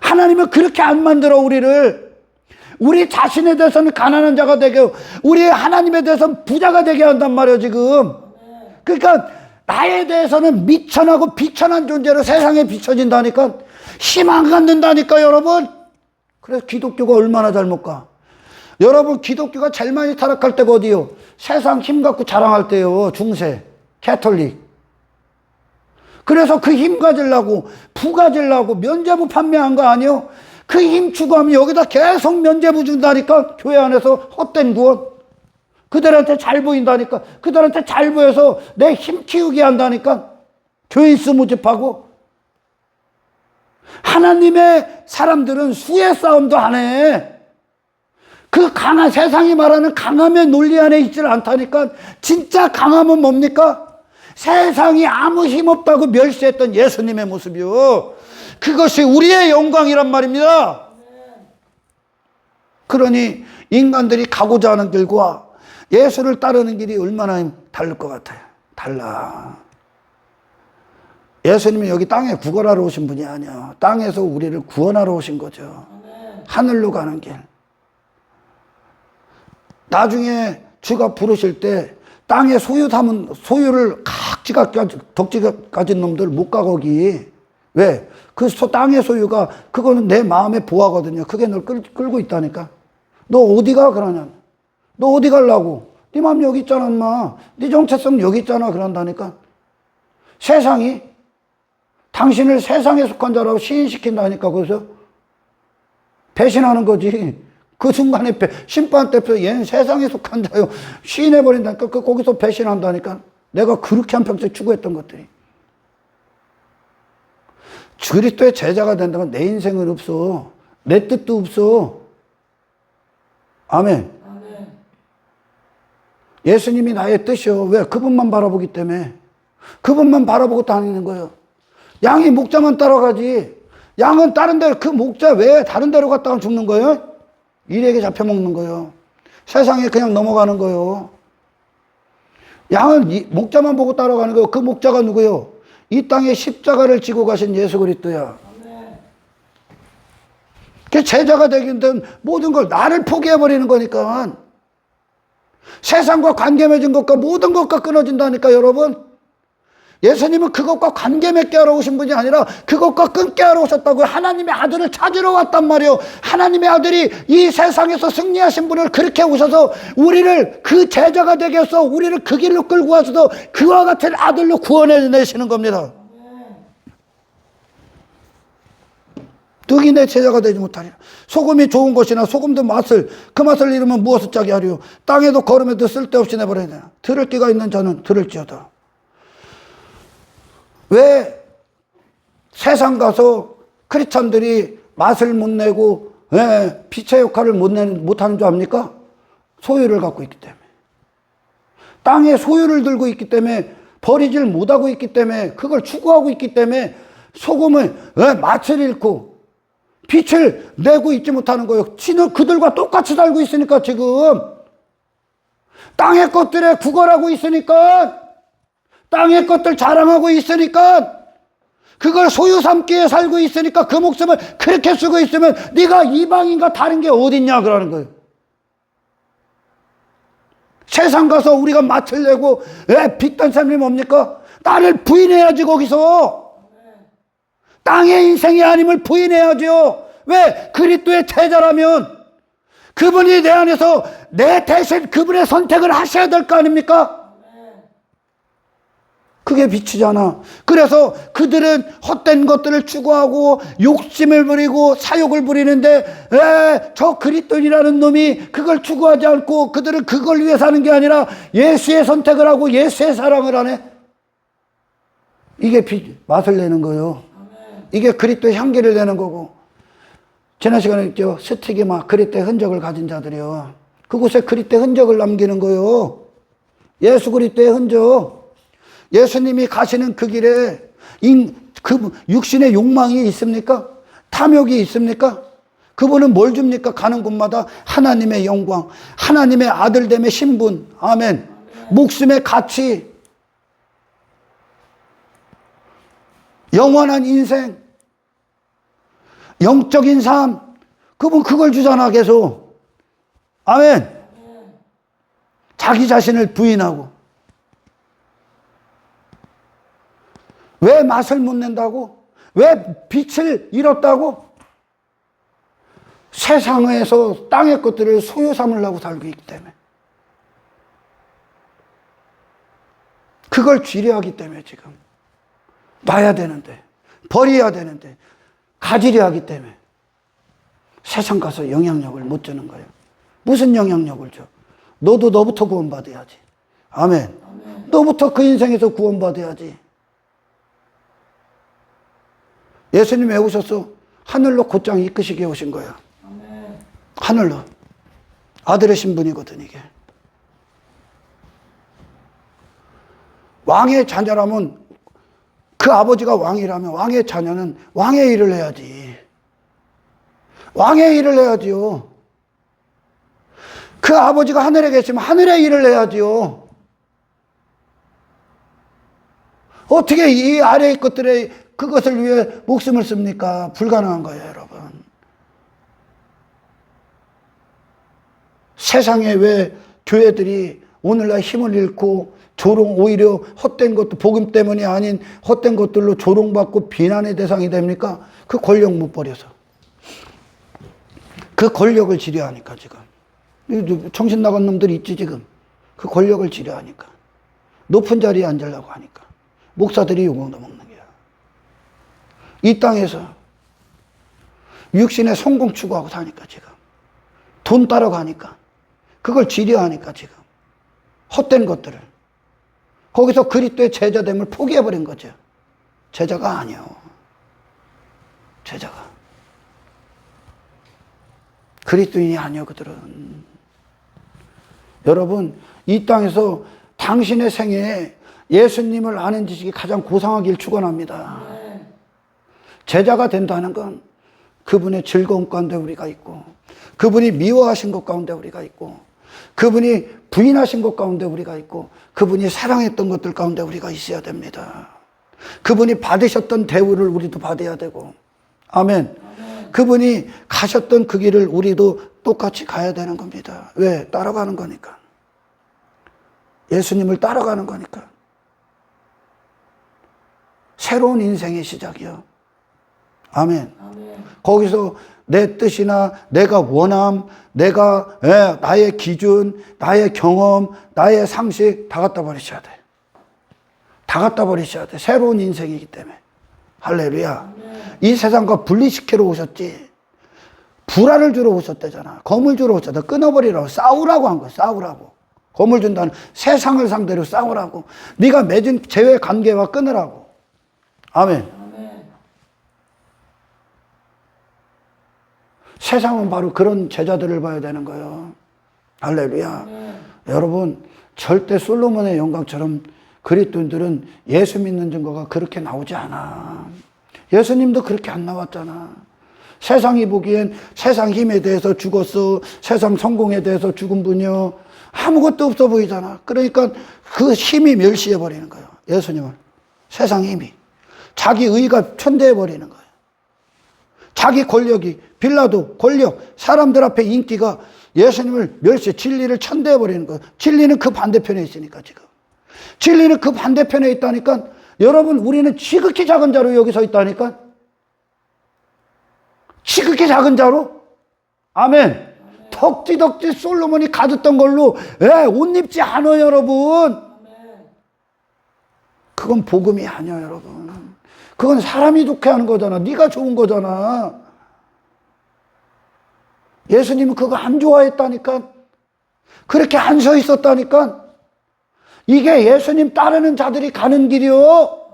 하나님은 그렇게 안 만들어 우리를. 우리 자신에 대해서는 가난한 자가 되게, 우리 하나님에 대해서는 부자가 되게 한단 말이에요 지금. 그러니까 나에 대해서는 미천하고 비천한 존재로 세상에 비춰진다니까. 희망 갖는다니까 여러분. 그래서 기독교가 얼마나 잘못 가. 여러분, 기독교가 제일 많이 타락할 때가 어디요? 세상 힘 갖고 자랑할 때요. 중세 캐톨릭. 그래서 그 힘 가지려고 부 가지려고 면죄부 판매한 거 아니요? 그 힘 추구하면 여기다 계속 면죄부 준다니까. 교회 안에서 헛된 구원. 그들한테 잘 보인다니까. 그들한테 잘 보여서 내 힘 키우게 한다니까. 교회 있음 모집하고. 하나님의 사람들은 수의 싸움도 안 해. 그 강한, 세상이 말하는 강함의 논리 안에 있질 않다니까. 진짜 강함은 뭡니까? 세상이 아무 힘없다고 멸시했던 예수님의 모습이요. 그것이 우리의 영광이란 말입니다. 그러니 인간들이 가고자 하는 길과 예수를 따르는 길이 얼마나 다를 것 같아요. 달라. 예수님이 여기 땅에 구걸하러 오신 분이 아니야. 땅에서 우리를 구원하러 오신 거죠. 하늘로 가는 길. 나중에 주가 부르실 때 땅에 소유를 덕지가 가진 놈들 못 가 거기. 왜? 그 땅의 소유가 그거는 내 마음의 보화거든요. 그게 널 끌고 있다니까. 너 어디 가 그러냐. 너 어디 가려고. 네 마음 여기 있잖아 인마. 네 정체성 여기 있잖아 그런다니까. 세상이 당신을 세상에 속한 자라고 시인시킨다니까. 그래서 배신하는 거지. 그 순간에 심판 때부터 얘는 세상에 속한 자요 시인해버린다니까. 거기서 배신한다니까. 내가 그렇게 한평생 추구했던 것들이. 그리스도의 제자가 된다면 내 인생은 없어. 내 뜻도 없어. 아멘. 아멘. 예수님이 나의 뜻이요. 왜? 그분만 바라보기 때문에. 그분만 바라보고 다니는 거예요. 양이 목자만 따라가지. 양은 다른 데로, 그 목자 외에 다른 데로 갔다가 죽는 거예요. 일에게 잡혀먹는 거예요. 세상에 그냥 넘어가는 거예요. 양은 목자만 보고 따라가는 거예요. 그 목자가 누구예요? 이 땅에 십자가를 지고 가신 예수 그리스도야. 그 제자가 되긴 된 모든 걸 나를 포기해버리는 거니까. 세상과 관계 맺은 것과 모든 것과 끊어진다니까 여러분. 예수님은 그것과 관계 맺게 하러 오신 분이 아니라 그것과 끊게 하러 오셨다고요. 하나님의 아들을 찾으러 왔단 말이에요. 하나님의 아들이 이 세상에서 승리하신 분을 그렇게 오셔서 우리를 그 제자가 되게 해서 우리를 그 길로 끌고 와서도 그와 같은 아들로 구원해내시는 겁니다. 능히 내 제자가 되지 못하리라. 소금이 좋은 것이나 소금도 그 맛을 잃으면 무엇을 짜게 하리요. 땅에도 걸음에도 쓸데없이 내버려야 되나. 들을 귀가 있는 자는 들을지어다. 왜 세상 가서 크리스찬들이 맛을 못 내고 빛의 역할을 못하는 줄 압니까? 소유를 갖고 있기 때문에. 땅에 소유를 들고 있기 때문에 버리질 못하고 있기 때문에 그걸 추구하고 있기 때문에 소금을 맛을 잃고 빛을 내고 있지 못하는 거예요. 지는 그들과 똑같이 살고 있으니까 지금 땅의 것들에 구걸하고 있으니까 땅의 것들 자랑하고 있으니까 그걸 소유 삼기에 살고 있으니까 그 목숨을 그렇게 쓰고 있으면 네가 이방인과 다른 게 어딨냐 그러는 거예요. 세상 가서 우리가 맛을 내고 빛단 삶이 뭡니까? 나를 부인해야지 거기서. 땅의 인생이 아님을 부인해야죠. 왜? 그리스도의 제자라면 그분이 내 안에서 내 대신 그분의 선택을 하셔야 될 거 아닙니까? 그게 빛이잖아. 그래서 그들은 헛된 것들을 추구하고 욕심을 부리고 사욕을 부리는데 저 그리스도인이라는 놈이 그걸 추구하지 않고 그들은 그걸 위해 사는 게 아니라 예수의 선택을 하고 예수의 사랑을 하네. 이게 맛을 내는 거예요. 이게 그리스도의 향기를 내는 거고. 지난 시간에 있죠. 스티기마, 그리스도의 흔적을 가진 자들이요. 그곳에 그리스도의 흔적을 남기는 거예요. 예수 그리스도의 흔적. 예수님이 가시는 그 길에 그 육신의 욕망이 있습니까? 탐욕이 있습니까? 그분은 뭘 줍니까? 가는 곳마다 하나님의 영광, 하나님의 아들됨의 신분, 아멘. 목숨의 가치, 영원한 인생, 영적인 삶, 그분 그걸 주잖아 계속. 아멘. 자기 자신을 부인하고. 왜 맛을 못 낸다고? 왜 빛을 잃었다고? 세상에서 땅의 것들을 소유 삼으려고 살고 있기 때문에. 그걸 쥐려하기 때문에 지금 놔야 되는데, 버려야 되는데, 가지려 하기 때문에 세상 가서 영향력을 못 주는 거예요. 무슨 영향력을 줘? 너도 너부터 구원받아야지. 아멘. 너부터 그 인생에서 구원받아야지. 예수님 왜 오셨어? 하늘로 곧장 이끄시게 오신 거야. 하늘로. 아들의 신분이거든 이게. 왕의 자녀라면, 그 아버지가 왕이라면 왕의 자녀는 왕의 일을 해야지. 왕의 일을 해야지요. 그 아버지가 하늘에 계시면 하늘의 일을 해야지요. 어떻게 이 아래의 것들에 그것을 위해 목숨을 씁니까? 불가능한 거예요, 여러분. 세상에 왜 교회들이 오늘날 힘을 잃고 오히려 헛된 것도 복음 때문이 아닌 헛된 것들로 조롱받고 비난의 대상이 됩니까? 그 권력 못 버려서. 그 권력을 지려하니까 지금. 정신 나간 놈들이 있지 지금. 그 권력을 지려하니까. 높은 자리에 앉으려고 하니까. 목사들이 욕먹는 거야. 이 땅에서 육신의 성공 추구하고 사니까 지금. 돈 따라가니까. 그걸 지려하니까 지금. 헛된 것들을. 거기서 그리스도의 제자됨을 포기해버린 거죠. 제자가 아니요. 제자가. 그리스도인이 아니요, 그들은. 여러분, 이 땅에서 당신의 생애에 예수님을 아는 지식이 가장 고상하길 축원합니다. 제자가 된다는 건 그분의 즐거움 가운데 우리가 있고, 그분이 미워하신 것 가운데 우리가 있고, 그분이 부인하신 것 가운데 우리가 있고, 그분이 사랑했던 것들 가운데 우리가 있어야 됩니다. 그분이 받으셨던 대우를 우리도 받아야 되고, 아멘. 그분이 가셨던 그 길을 우리도 똑같이 가야 되는 겁니다. 왜? 따라가는 거니까. 예수님을 따라가는 거니까. 새로운 인생의 시작이요. 아멘. 거기서 내 뜻이나 내가 원함, 내가 나의 기준, 나의 경험, 나의 상식 다 갖다 버리셔야 돼. 다 갖다 버리셔야 돼. 새로운 인생이기 때문에. 할렐루야. 이 세상과 분리시키러 오셨지. 불안을 주러 오셨대잖아. 검을 주러 오셨다. 끊어버리라고. 싸우라고 한 거야. 싸우라고. 검을 준다는 세상을 상대로 싸우라고. 네가 맺은 재회 관계와 끊으라고. 아멘. 세상은 바로 그런 제자들을 봐야 되는 거예요. 할렐루야. 여러분, 절대 솔로몬의 영광처럼 그리스도인들은 예수 믿는 증거가 그렇게 나오지 않아. 예수님도 그렇게 안 나왔잖아. 세상이 보기엔 세상 힘에 대해서 죽었어. 세상 성공에 대해서 죽은 분이요. 아무것도 없어 보이잖아. 그러니까 그 힘이 멸시해버리는 거예요. 예수님을. 세상 힘이. 자기 의가 천대해버리는 거예요. 자기 권력이, 빌라도 권력, 사람들 앞에 인기가 예수님을 멸시, 진리를 천대해버리는 거예요. 진리는 그 반대편에 있으니까 지금. 진리는 그 반대편에 있다니까. 여러분, 우리는 지극히 작은 자로 여기 서 있다니까. 지극히 작은 자로. 아멘. 덕지덕지 솔로몬이 가졌던 걸로 옷 입지 않아요, 여러분. 그건 복음이 아니야, 여러분. 그건 사람이 좋게 하는 거잖아. 네가 좋은 거잖아. 예수님은 그거 안 좋아했다니까. 그렇게 안 서 있었다니까. 이게 예수님 따르는 자들이 가는 길이요.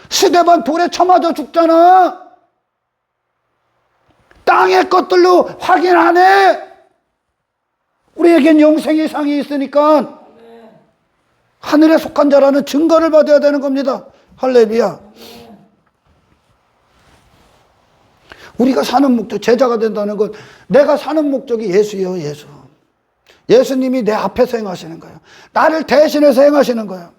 스데반 돌에 쳐맞아 죽잖아. 땅의 것들로 확인 안 해. 우리에겐 영생의 상이 있으니까 하늘에 속한 자라는 증거를 받아야 되는 겁니다. 할렐루야. 우리가 사는 목적, 제자가 된다는 것, 내가 사는 목적이 예수예요, 예수. 예수님이 내 앞에서 행하시는 거예요. 나를 대신해서 행하시는 거예요.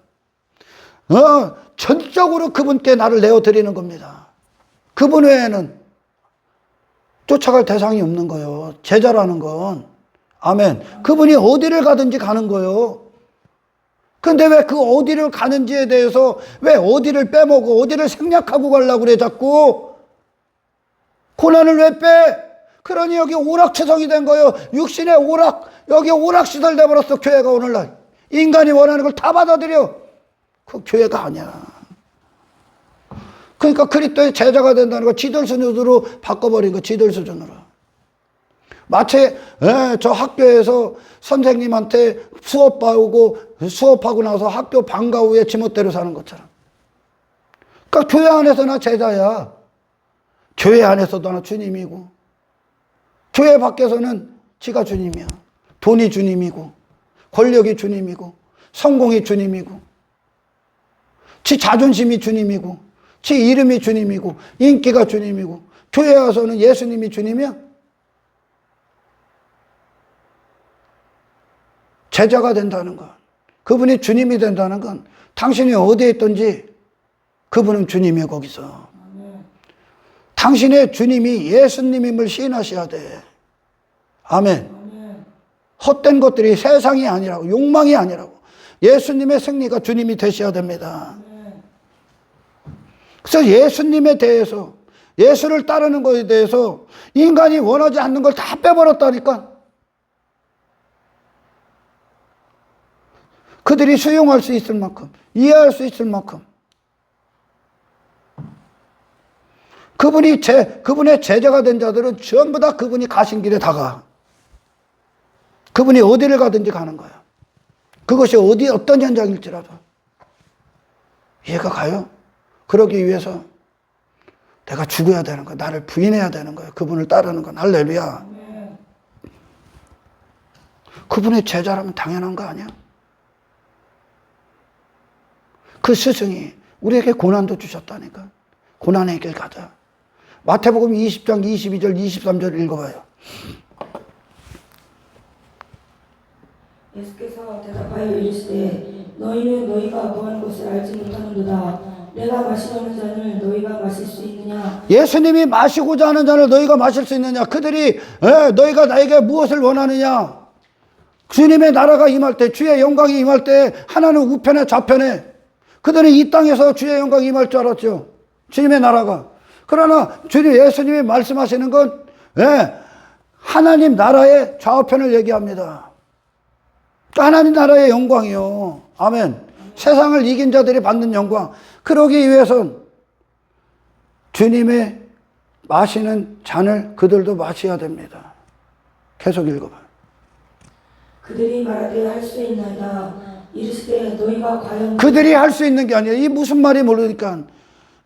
전적으로 그분께 나를 내어드리는 겁니다. 그분 외에는 쫓아갈 대상이 없는 거예요. 제자라는 건. 아멘. 그분이 어디를 가든지 가는 거예요. 근데 왜 그 어디를 가는지에 대해서 왜 어디를 빼먹어, 어디를 생략하고 가려고 그래, 자꾸. 고난을 왜 빼? 그러니 여기 오락체성이 된 거예요. 육신의 오락, 여기 오락시설 돼버렸어, 교회가 오늘날. 인간이 원하는 걸 다 받아들여. 그 교회가 아니야. 그러니까 그리스도의 제자가 된다는 거 지들 수준으로 바꿔버린 거, 지들 수준으로. 마치 저 학교에서 선생님한테 수업하고 나서 학교 방과 후에 지멋대로 사는 것처럼. 그러니까 교회 안에서 나 제자야. 교회 안에서도 나 주님이고, 교회 밖에서는 지가 주님이야. 돈이 주님이고, 권력이 주님이고, 성공이 주님이고, 지 자존심이 주님이고, 지 이름이 주님이고, 인기가 주님이고, 교회 와서는 예수님이 주님이야? 제자가 된다는 건, 그분이 주님이 된다는 건 당신이 어디에 있든지 그분은 주님이에요, 거기서. 당신의 주님이 예수님임을 시인하셔야 돼. 아멘. 헛된 것들이 세상이 아니라고, 욕망이 아니라고. 예수님의 승리가 주님이 되셔야 됩니다. 그래서 예수님에 대해서, 예수를 따르는 것에 대해서 인간이 원하지 않는 걸 다 빼버렸다니까. 그들이 수용할 수 있을 만큼, 이해할 수 있을 만큼. 그분의 제자가 된 자들은 전부 다 그분이 가신 길에 다가. 그분이 어디를 가든지 가는 거야. 그것이 어떤 현장일지라도. 이해가 가요? 그러기 위해서 내가 죽어야 되는 거야. 나를 부인해야 되는 거야. 그분을 따르는 건. 할렐루야. 그분의 제자라면 당연한 거 아니야? 그 스승이 우리에게 고난도 주셨다니까. 고난의 길 가자. 마태복음 20장 22절 23절 읽어봐요. 예수께서 대답하여 이르시되 너희는 너희가 뭐하는 것을 알지 못하는도다. 내가 마시려는 잔을 너희가 마실 수 있느냐? 예수님이 마시고자 하는 잔을 너희가 마실 수 있느냐? 그들이 너희가 나에게 무엇을 원하느냐? 주님의 나라가 임할 때, 주의 영광이 임할 때 하나는 우편에 좌편에, 그들은 이 땅에서 주의 영광이 임할 줄 알았죠. 주님의 나라가. 그러나 주님 예수님이 말씀하시는 건 하나님 나라의 좌우편을 얘기합니다. 하나님 나라의 영광이요. 아멘. 세상을 이긴 자들이 받는 영광. 그러기 위해선 주님의 마시는 잔을 그들도 마셔야 됩니다. 계속 읽어봐요. 그들이 말하되 할 수 있나이다. 이르시되 너희가 과연. 그들이 할 수 있는 게 아니에요. 이 무슨 말이 모르니까.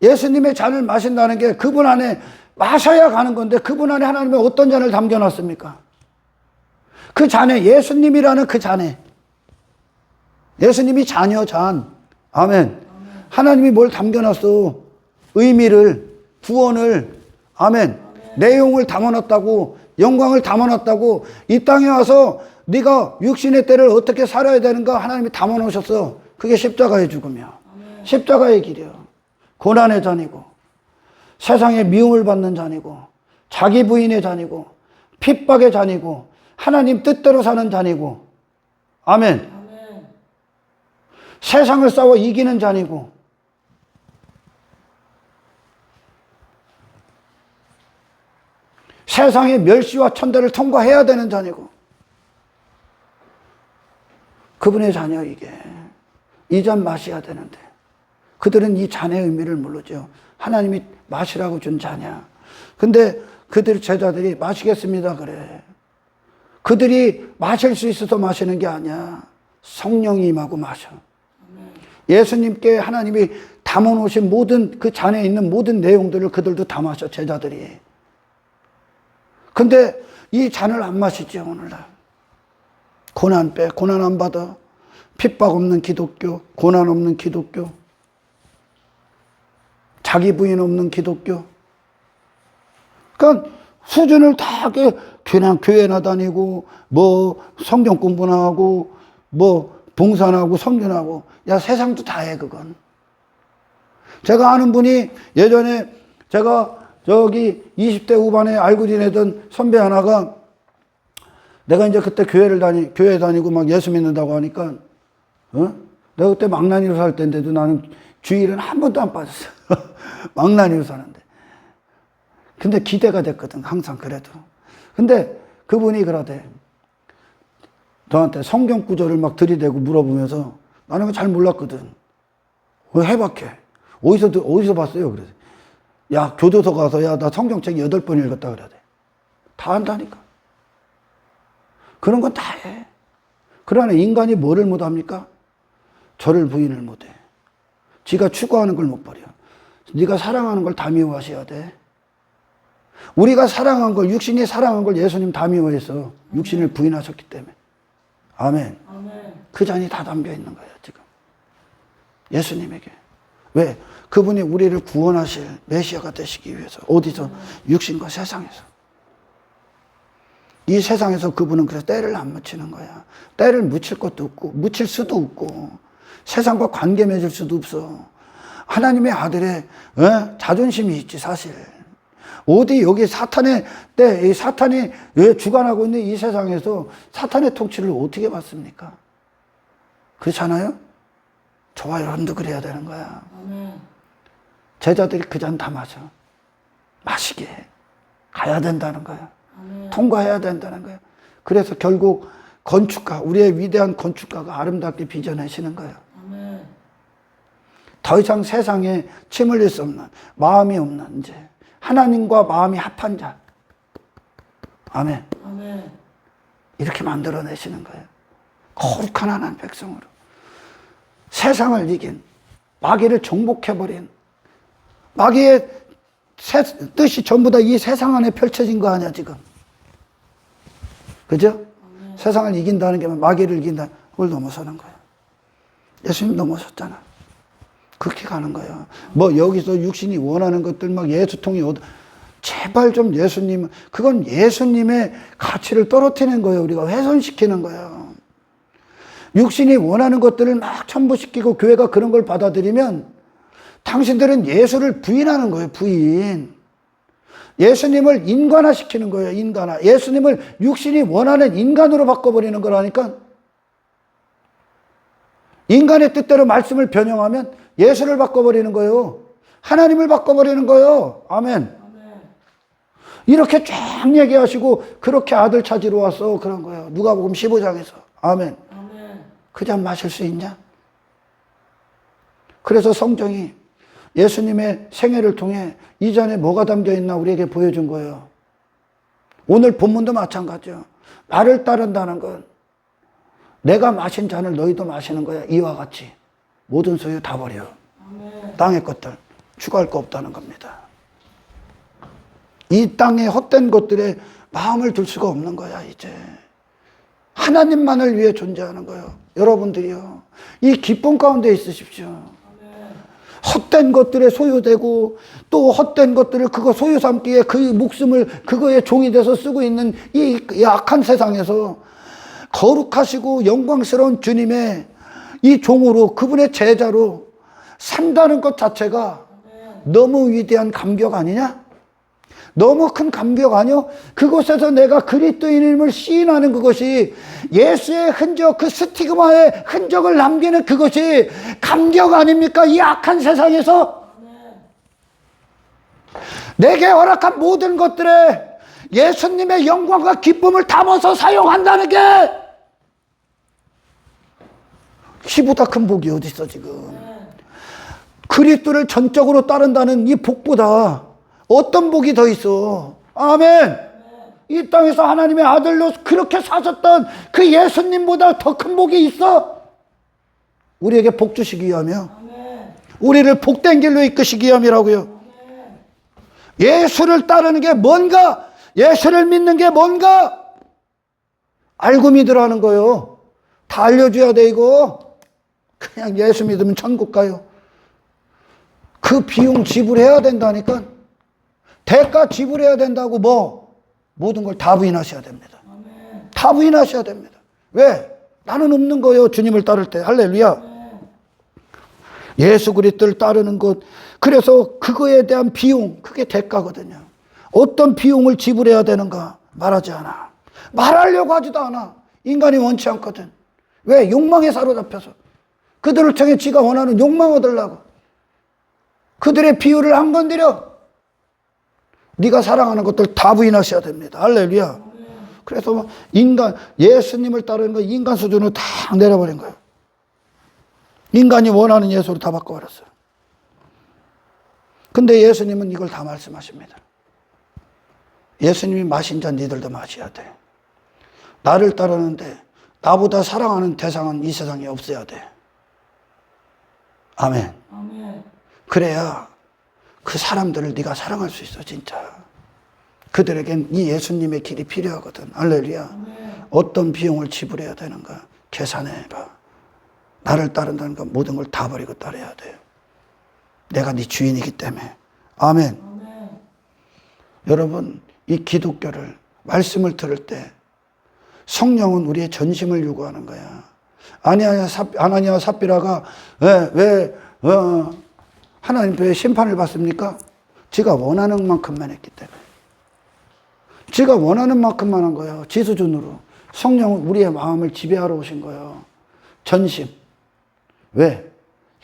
예수님의 잔을 마신다는 게 그분 안에 마셔야 가는 건데, 그분 안에 하나님의 어떤 잔을 담겨놨습니까? 그 잔에, 예수님이라는 그 잔에, 예수님이 잔이요, 잔. 아멘. 하나님이 뭘 담겨놨어? 의미를, 구원을, 아멘. 내용을 담아놨다고, 영광을 담아놨다고. 이 땅에 와서 네가 육신의 때를 어떻게 살아야 되는가 하나님이 담아놓으셨어. 그게 십자가의 죽음이야. 십자가의 길이야. 고난의 잔이고, 세상의 미움을 받는 잔이고, 자기 부인의 잔이고, 핍박의 잔이고, 하나님 뜻대로 사는 잔이고, 아멘. 세상을 싸워 이기는 잔이고, 세상의 멸시와 천대를 통과해야 되는 잔이고, 그분의 잔이야, 이게. 이 잔 마셔야 되는데 그들은 이 잔의 의미를 모르죠. 하나님이 마시라고 준 잔이야. 근데 그들 제자들이 마시겠습니다 그래. 그들이 마실 수 있어서 마시는 게 아니야. 성령이 임하고 마셔. 예수님께 하나님이 담아놓으신 모든 그 잔에 있는 모든 내용들을 그들도 다 마셔, 제자들이. 근데 이 잔을 안 마시죠, 오늘날. 고난 안 받아. 핍박 없는 기독교, 고난 없는 기독교, 자기 부인 없는 기독교. 그러니까 수준을 다 그냥 교회나 다니고 뭐 성경 공부나 하고 뭐 봉사나고 섬전하고, 야 세상도 다 해 그건. 제가 아는 분이 예전에 제가 저기 20대 후반에 알고 지내던 선배 하나가, 내가 이제 그때 교회 다니고 막 예수 믿는다고 하니까, 내가 그때 망나니로 살 때인데도 나는 주일은 한 번도 안 빠졌어. 망나니로 사는데. 근데 기대가 됐거든, 항상 그래도. 근데 그분이 그러대. 저한테 성경 구절을 막 들이대고 물어보면서, 나는 잘 몰랐거든. 왜 해박해? 어디서 봤어요? 그래서. 야, 교도소 가서, 야, 나 성경책 8번 읽었다 그래야 돼. 다 한다니까. 그런 건 다 해. 그러나 인간이 뭐를 못합니까? 저를 부인을 못해. 지가 추구하는 걸 못 버려. 네가 사랑하는 걸 다 미워하셔야 돼. 우리가 사랑한 걸, 육신이 사랑한 걸 예수님 다 미워해서 육신을 부인하셨기 때문에. 아멘. 그 잔이 다 담겨 있는 거예요, 지금. 예수님에게. 왜? 그분이 우리를 구원하실 메시아가 되시기 위해서. 어디서? 육신과 세상에서. 이 세상에서 그분은 그래서 때를 안 묻히는 거야. 때를 묻힐 것도 없고, 묻힐 수도 없고, 세상과 관계 맺을 수도 없어. 하나님의 아들의 자존심이 있지, 사실. 어디 여기 사탄의 때, 이 사탄이 주관하고 있는 이 세상에서 사탄의 통치를 어떻게 받습니까? 그렇잖아요? 저와 여러분도 그래야 되는 거야. 제자들이 그 잔 다 마셔. 마시게 해. 가야 된다는 거야. 통과해야 된다는 거야. 그래서 결국 건축가, 우리의 위대한 건축가가 아름답게 빚어내시는 거야. 더 이상 세상에 침 흘릴 수 없는, 마음이 없는, 이제 하나님과 마음이 합한 자. 아멘. 이렇게 만들어내시는 거예요. 거룩한 하나님 백성으로. 세상을 이긴, 마귀를 정복해버린, 마귀의 뜻이 전부 다 이 세상 안에 펼쳐진 거 아니야, 지금. 그죠? 세상을 이긴다는 게 마귀를 이긴다. 그걸 넘어서는 거야. 예수님 넘어섰잖아. 그렇게 가는 거야. 뭐 여기서 육신이 원하는 것들 막 예수통이 제발 좀 예수님, 그건 예수님의 가치를 떨어뜨리는 거예요. 우리가 훼손시키는 거예요. 육신이 원하는 것들을 막 첨부시키고 교회가 그런 걸 받아들이면 당신들은 예수를 부인하는 거예요. 부인. 예수님을 인간화시키는 거예요. 인간화. 예수님을 육신이 원하는 인간으로 바꿔버리는 거라니까. 인간의 뜻대로 말씀을 변형하면 예수를 바꿔버리는 거예요. 하나님을 바꿔버리는 거예요. 아멘. 이렇게 쫙 얘기하시고 그렇게 아들 찾으러 와서 그런 거예요. 누가복음 15장에서. 아멘. 그 잔 마실 수 있냐? 그래서 성경이 예수님의 생애를 통해 이 잔에 뭐가 담겨 있나 우리에게 보여준 거예요. 오늘 본문도 마찬가지죠. 나를 따른다는 건 내가 마신 잔을 너희도 마시는 거야. 이와 같이 모든 소유 다 버려. 땅의 것들 추가할 거 없다는 겁니다. 이 땅의 헛된 것들에 마음을 둘 수가 없는 거야. 이제 하나님만을 위해 존재하는 거예요. 여러분들이요, 이 기쁨 가운데 있으십시오. 헛된 것들에 소유되고 또 헛된 것들을 그거 소유 삼기에 그 목숨을 그거에 종이 돼서 쓰고 있는 이 악한 세상에서 거룩하시고 영광스러운 주님의 이 종으로, 그분의 제자로 산다는 것 자체가 너무 위대한 감격 아니냐? 너무 큰 감격 아니요? 그곳에서 내가 그리스도인임을 시인하는 그것이, 예수의 흔적, 그 스티그마의 흔적을 남기는 그것이 감격 아닙니까? 이 악한 세상에서 내게 허락한 모든 것들에 예수님의 영광과 기쁨을 담아서 사용한다는 게 키보다 큰 복이 어디 있어 지금. 그리스도를 전적으로 따른다는 이 복보다 어떤 복이 더 있어. 아멘. 이 땅에서 하나님의 아들로 그렇게 사셨던 그 예수님보다 더 큰 복이 있어. 우리에게 복 주시기 위하며, 우리를 복된 길로 이끄시기 위함이라고요. 예수를 따르는 게 뭔가, 예수를 믿는 게 뭔가 알고 믿으라는 거예요. 다 알려줘야 돼 이거. 그냥 예수 믿으면 천국 가요. 그 비용 지불해야 된다니까. 대가 지불해야 된다고 모든 걸 다 부인하셔야 됩니다. 다 부인하셔야 됩니다. 왜? 나는 없는 거예요. 주님을 따를 때. 할렐루야. 예수 그리스도를 따르는 것. 그래서 그거에 대한 비용, 그게 대가거든요. 어떤 비용을 지불해야 되는가 말하지 않아. 말하려고 하지도 않아. 인간이 원치 않거든. 왜? 욕망에 사로잡혀서. 그들을 통해 지가 원하는 욕망 얻으려고. 그들의 비유를 안 건드려. 네가 사랑하는 것들 다 부인하셔야 됩니다. 할렐루야. 그래서 예수님을 따르는 거 인간 수준으로 다 내려버린 거예요. 인간이 원하는 예수로 다 바꿔버렸어요. 근데 예수님은 이걸 다 말씀하십니다. 예수님이 마신 잔 니들도 마셔야 돼. 나를 따르는데 나보다 사랑하는 대상은 이 세상에 없어야 돼. 아멘. 그래야 그 사람들을 네가 사랑할 수 있어 진짜. 그들에겐 이 예수님의 길이 필요하거든. 할렐루야. 어떤 비용을 지불해야 되는가 계산해봐. 나를 따른다는 건 모든 걸 다 버리고 따라야 돼요. 내가 네 주인이기 때문에. 아멘. 여러분, 이 기독교를 말씀을 들을 때 성령은 우리의 전심을 요구하는 거야. 아나니아와 삽비라가 왜 하나님 왜 심판을 받습니까? 지가 원하는 만큼만 했기 때문에. 지가 원하는 만큼만 한 거예요. 지 수준으로. 성령은 우리의 마음을 지배하러 오신 거예요. 전심. 왜?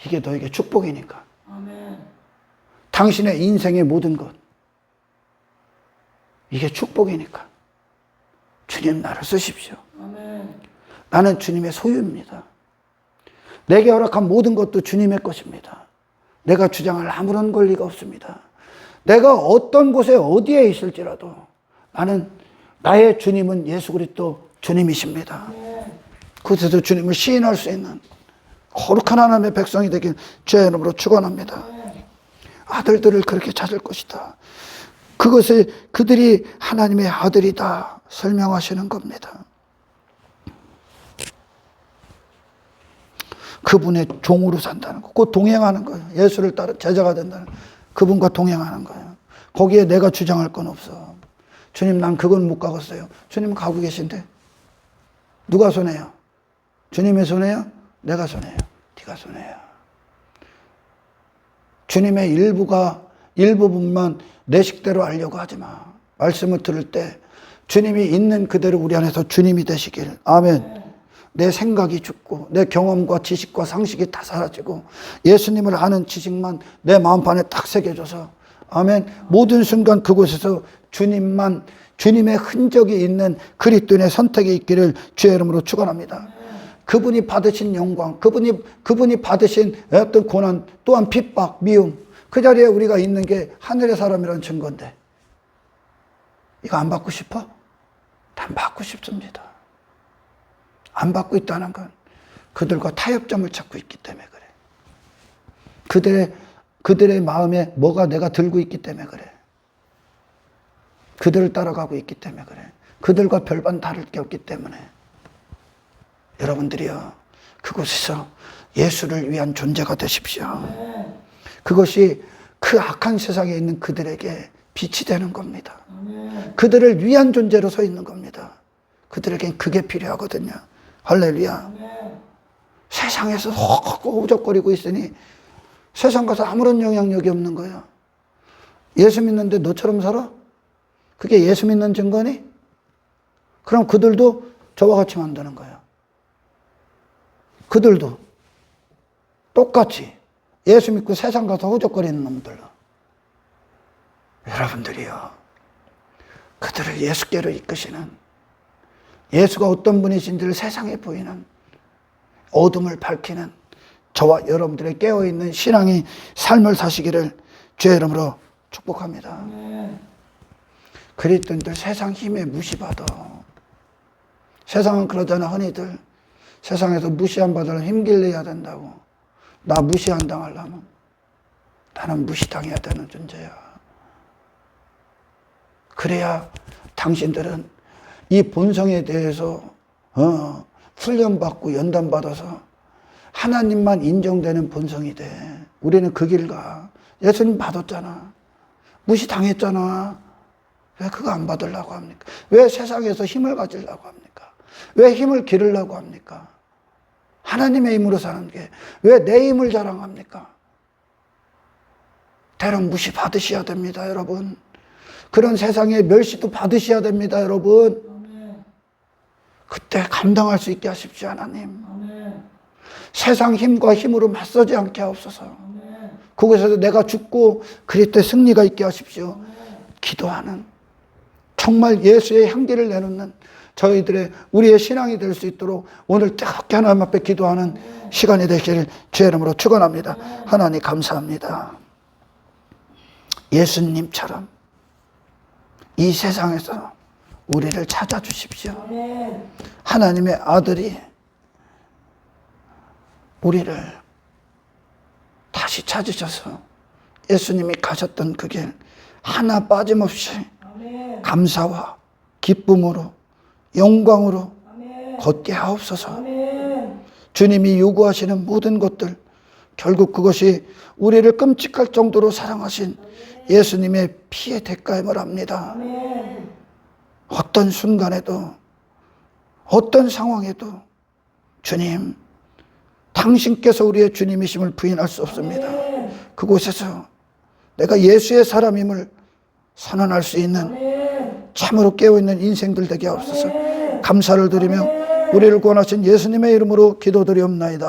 이게 너에게 축복이니까. 당신의 인생의 모든 것. 이게 축복이니까. 주님 나를 쓰십시오. 나는 주님의 소유입니다. 내게 허락한 모든 것도 주님의 것입니다. 내가 주장할 아무런 권리가 없습니다. 내가 어떤 곳에 어디에 있을지라도 나의 주님은 예수 그리스도 주님이십니다. 그곳에서 주님을 시인할 수 있는 거룩한 하나님의 백성이 되길 주의 이름으로 축원합니다. 아들들을 그렇게 찾을 것이다. 그것을 그들이 하나님의 아들이다 설명하시는 겁니다. 그분의 종으로 산다는 거. 곧 동행하는 거예요. 예수를 따라 제자가 된다는 거예요. 그분과 동행하는 거예요. 거기에 내가 주장할 건 없어. 주님 난 그건 못 가겠어요. 주님 가고 계신데 누가 손해요? 주님의 손해요? 내가 손해요. 네가 손해요. 주님의 일부분만 내 식대로 알려고 하지 마. 말씀을 들을 때 주님이 있는 그대로 우리 안에서 주님이 되시길. 아멘. 내 생각이 죽고 내 경험과 지식과 상식이 다 사라지고 예수님을 아는 지식만 내 마음판에 딱 새겨져서 아멘. 모든 순간 그곳에서 주님의 흔적이 있는 그리스도인의 선택이 있기를 주의 이름으로 축원합니다. 그분이 받으신 영광, 그분이 받으신 어떤 고난, 또한 핍박, 미움, 그 자리에 우리가 있는 게 하늘의 사람이라는 증거인데 이거 안 받고 싶어? 난 받고 싶습니다. 안 받고 있다는 건 그들과 타협점을 찾고 있기 때문에 그래. 그들의 마음에 뭐가 내가 들고 있기 때문에 그래. 그들을 따라가고 있기 때문에 그래. 그들과 별반 다를 게 없기 때문에. 여러분들이요, 그곳에서 예수를 위한 존재가 되십시오. 그것이 그 악한 세상에 있는 그들에게 빛이 되는 겁니다. 그들을 위한 존재로 서 있는 겁니다. 그들에겐 그게 필요하거든요. 할렐루야. 세상에서 허우적거리고 있으니 세상 가서 아무런 영향력이 없는 거예요. 예수 믿는데 너처럼 살아? 그게 예수 믿는 증거니? 그럼 그들도 저와 같이 만드는 거예요. 그들도 똑같이 예수 믿고 세상 가서 허우적거리는 놈들. 여러분들이요, 그들을 예수께로 이끄시는, 예수가 어떤 분이신지를 세상에 보이는 어둠을 밝히는 저와 여러분들의 깨어있는 신앙의 삶을 사시기를 주의 이름으로 축복합니다. 그리스도인들 세상 힘에 무시받아. 세상은 그러잖아. 흔히들 세상에서 무시한 받으려면 힘길내야 된다고. 나 무시 안 당하려면 나는 무시당해야 되는 존재야. 그래야 당신들은 이 본성에 대해서 훈련받고 연단받아서 하나님만 인정되는 본성이 돼. 우리는 그 길 가. 예수님 받았잖아. 무시당했잖아. 왜 그거 안 받으려고 합니까? 왜 세상에서 힘을 가지려고 합니까? 왜 힘을 기르려고 합니까? 하나님의 힘으로 사는 게 왜 내 힘을 자랑합니까? 대령 무시 받으셔야 됩니다, 여러분. 그런 세상의 멸시도 받으셔야 됩니다, 여러분. 그때 감당할 수 있게 하십시오, 하나님. 세상 힘과 힘으로 맞서지 않게 하옵소서. 그곳에서 내가 죽고 그리스도의 승리가 있게 하십시오. 기도하는 정말 예수의 향기를 내놓는 우리의 신앙이 될 수 있도록 오늘 뜨겁게 하나님 앞에 기도하는 시간이 되기를 주의 이름으로 축원합니다. 하나님 감사합니다. 예수님처럼 이 세상에서 우리를 찾아주십시오. 하나님의 아들이 우리를 다시 찾으셔서 예수님이 가셨던 그 길 하나 빠짐없이 감사와 기쁨으로 영광으로 걷게 하옵소서. 주님이 요구하시는 모든 것들 결국 그것이 우리를 끔찍할 정도로 사랑하신 예수님의 피의 대가임을 압니다. 어떤 순간에도 어떤 상황에도 주님 당신께서 우리의 주님이심을 부인할 수 없습니다. 그곳에서 내가 예수의 사람임을 선언할 수 있는 참으로 깨어있는 인생들 되게 하옵소서. 감사를 드리며 우리를 구원하신 예수님의 이름으로 기도드리옵나이다.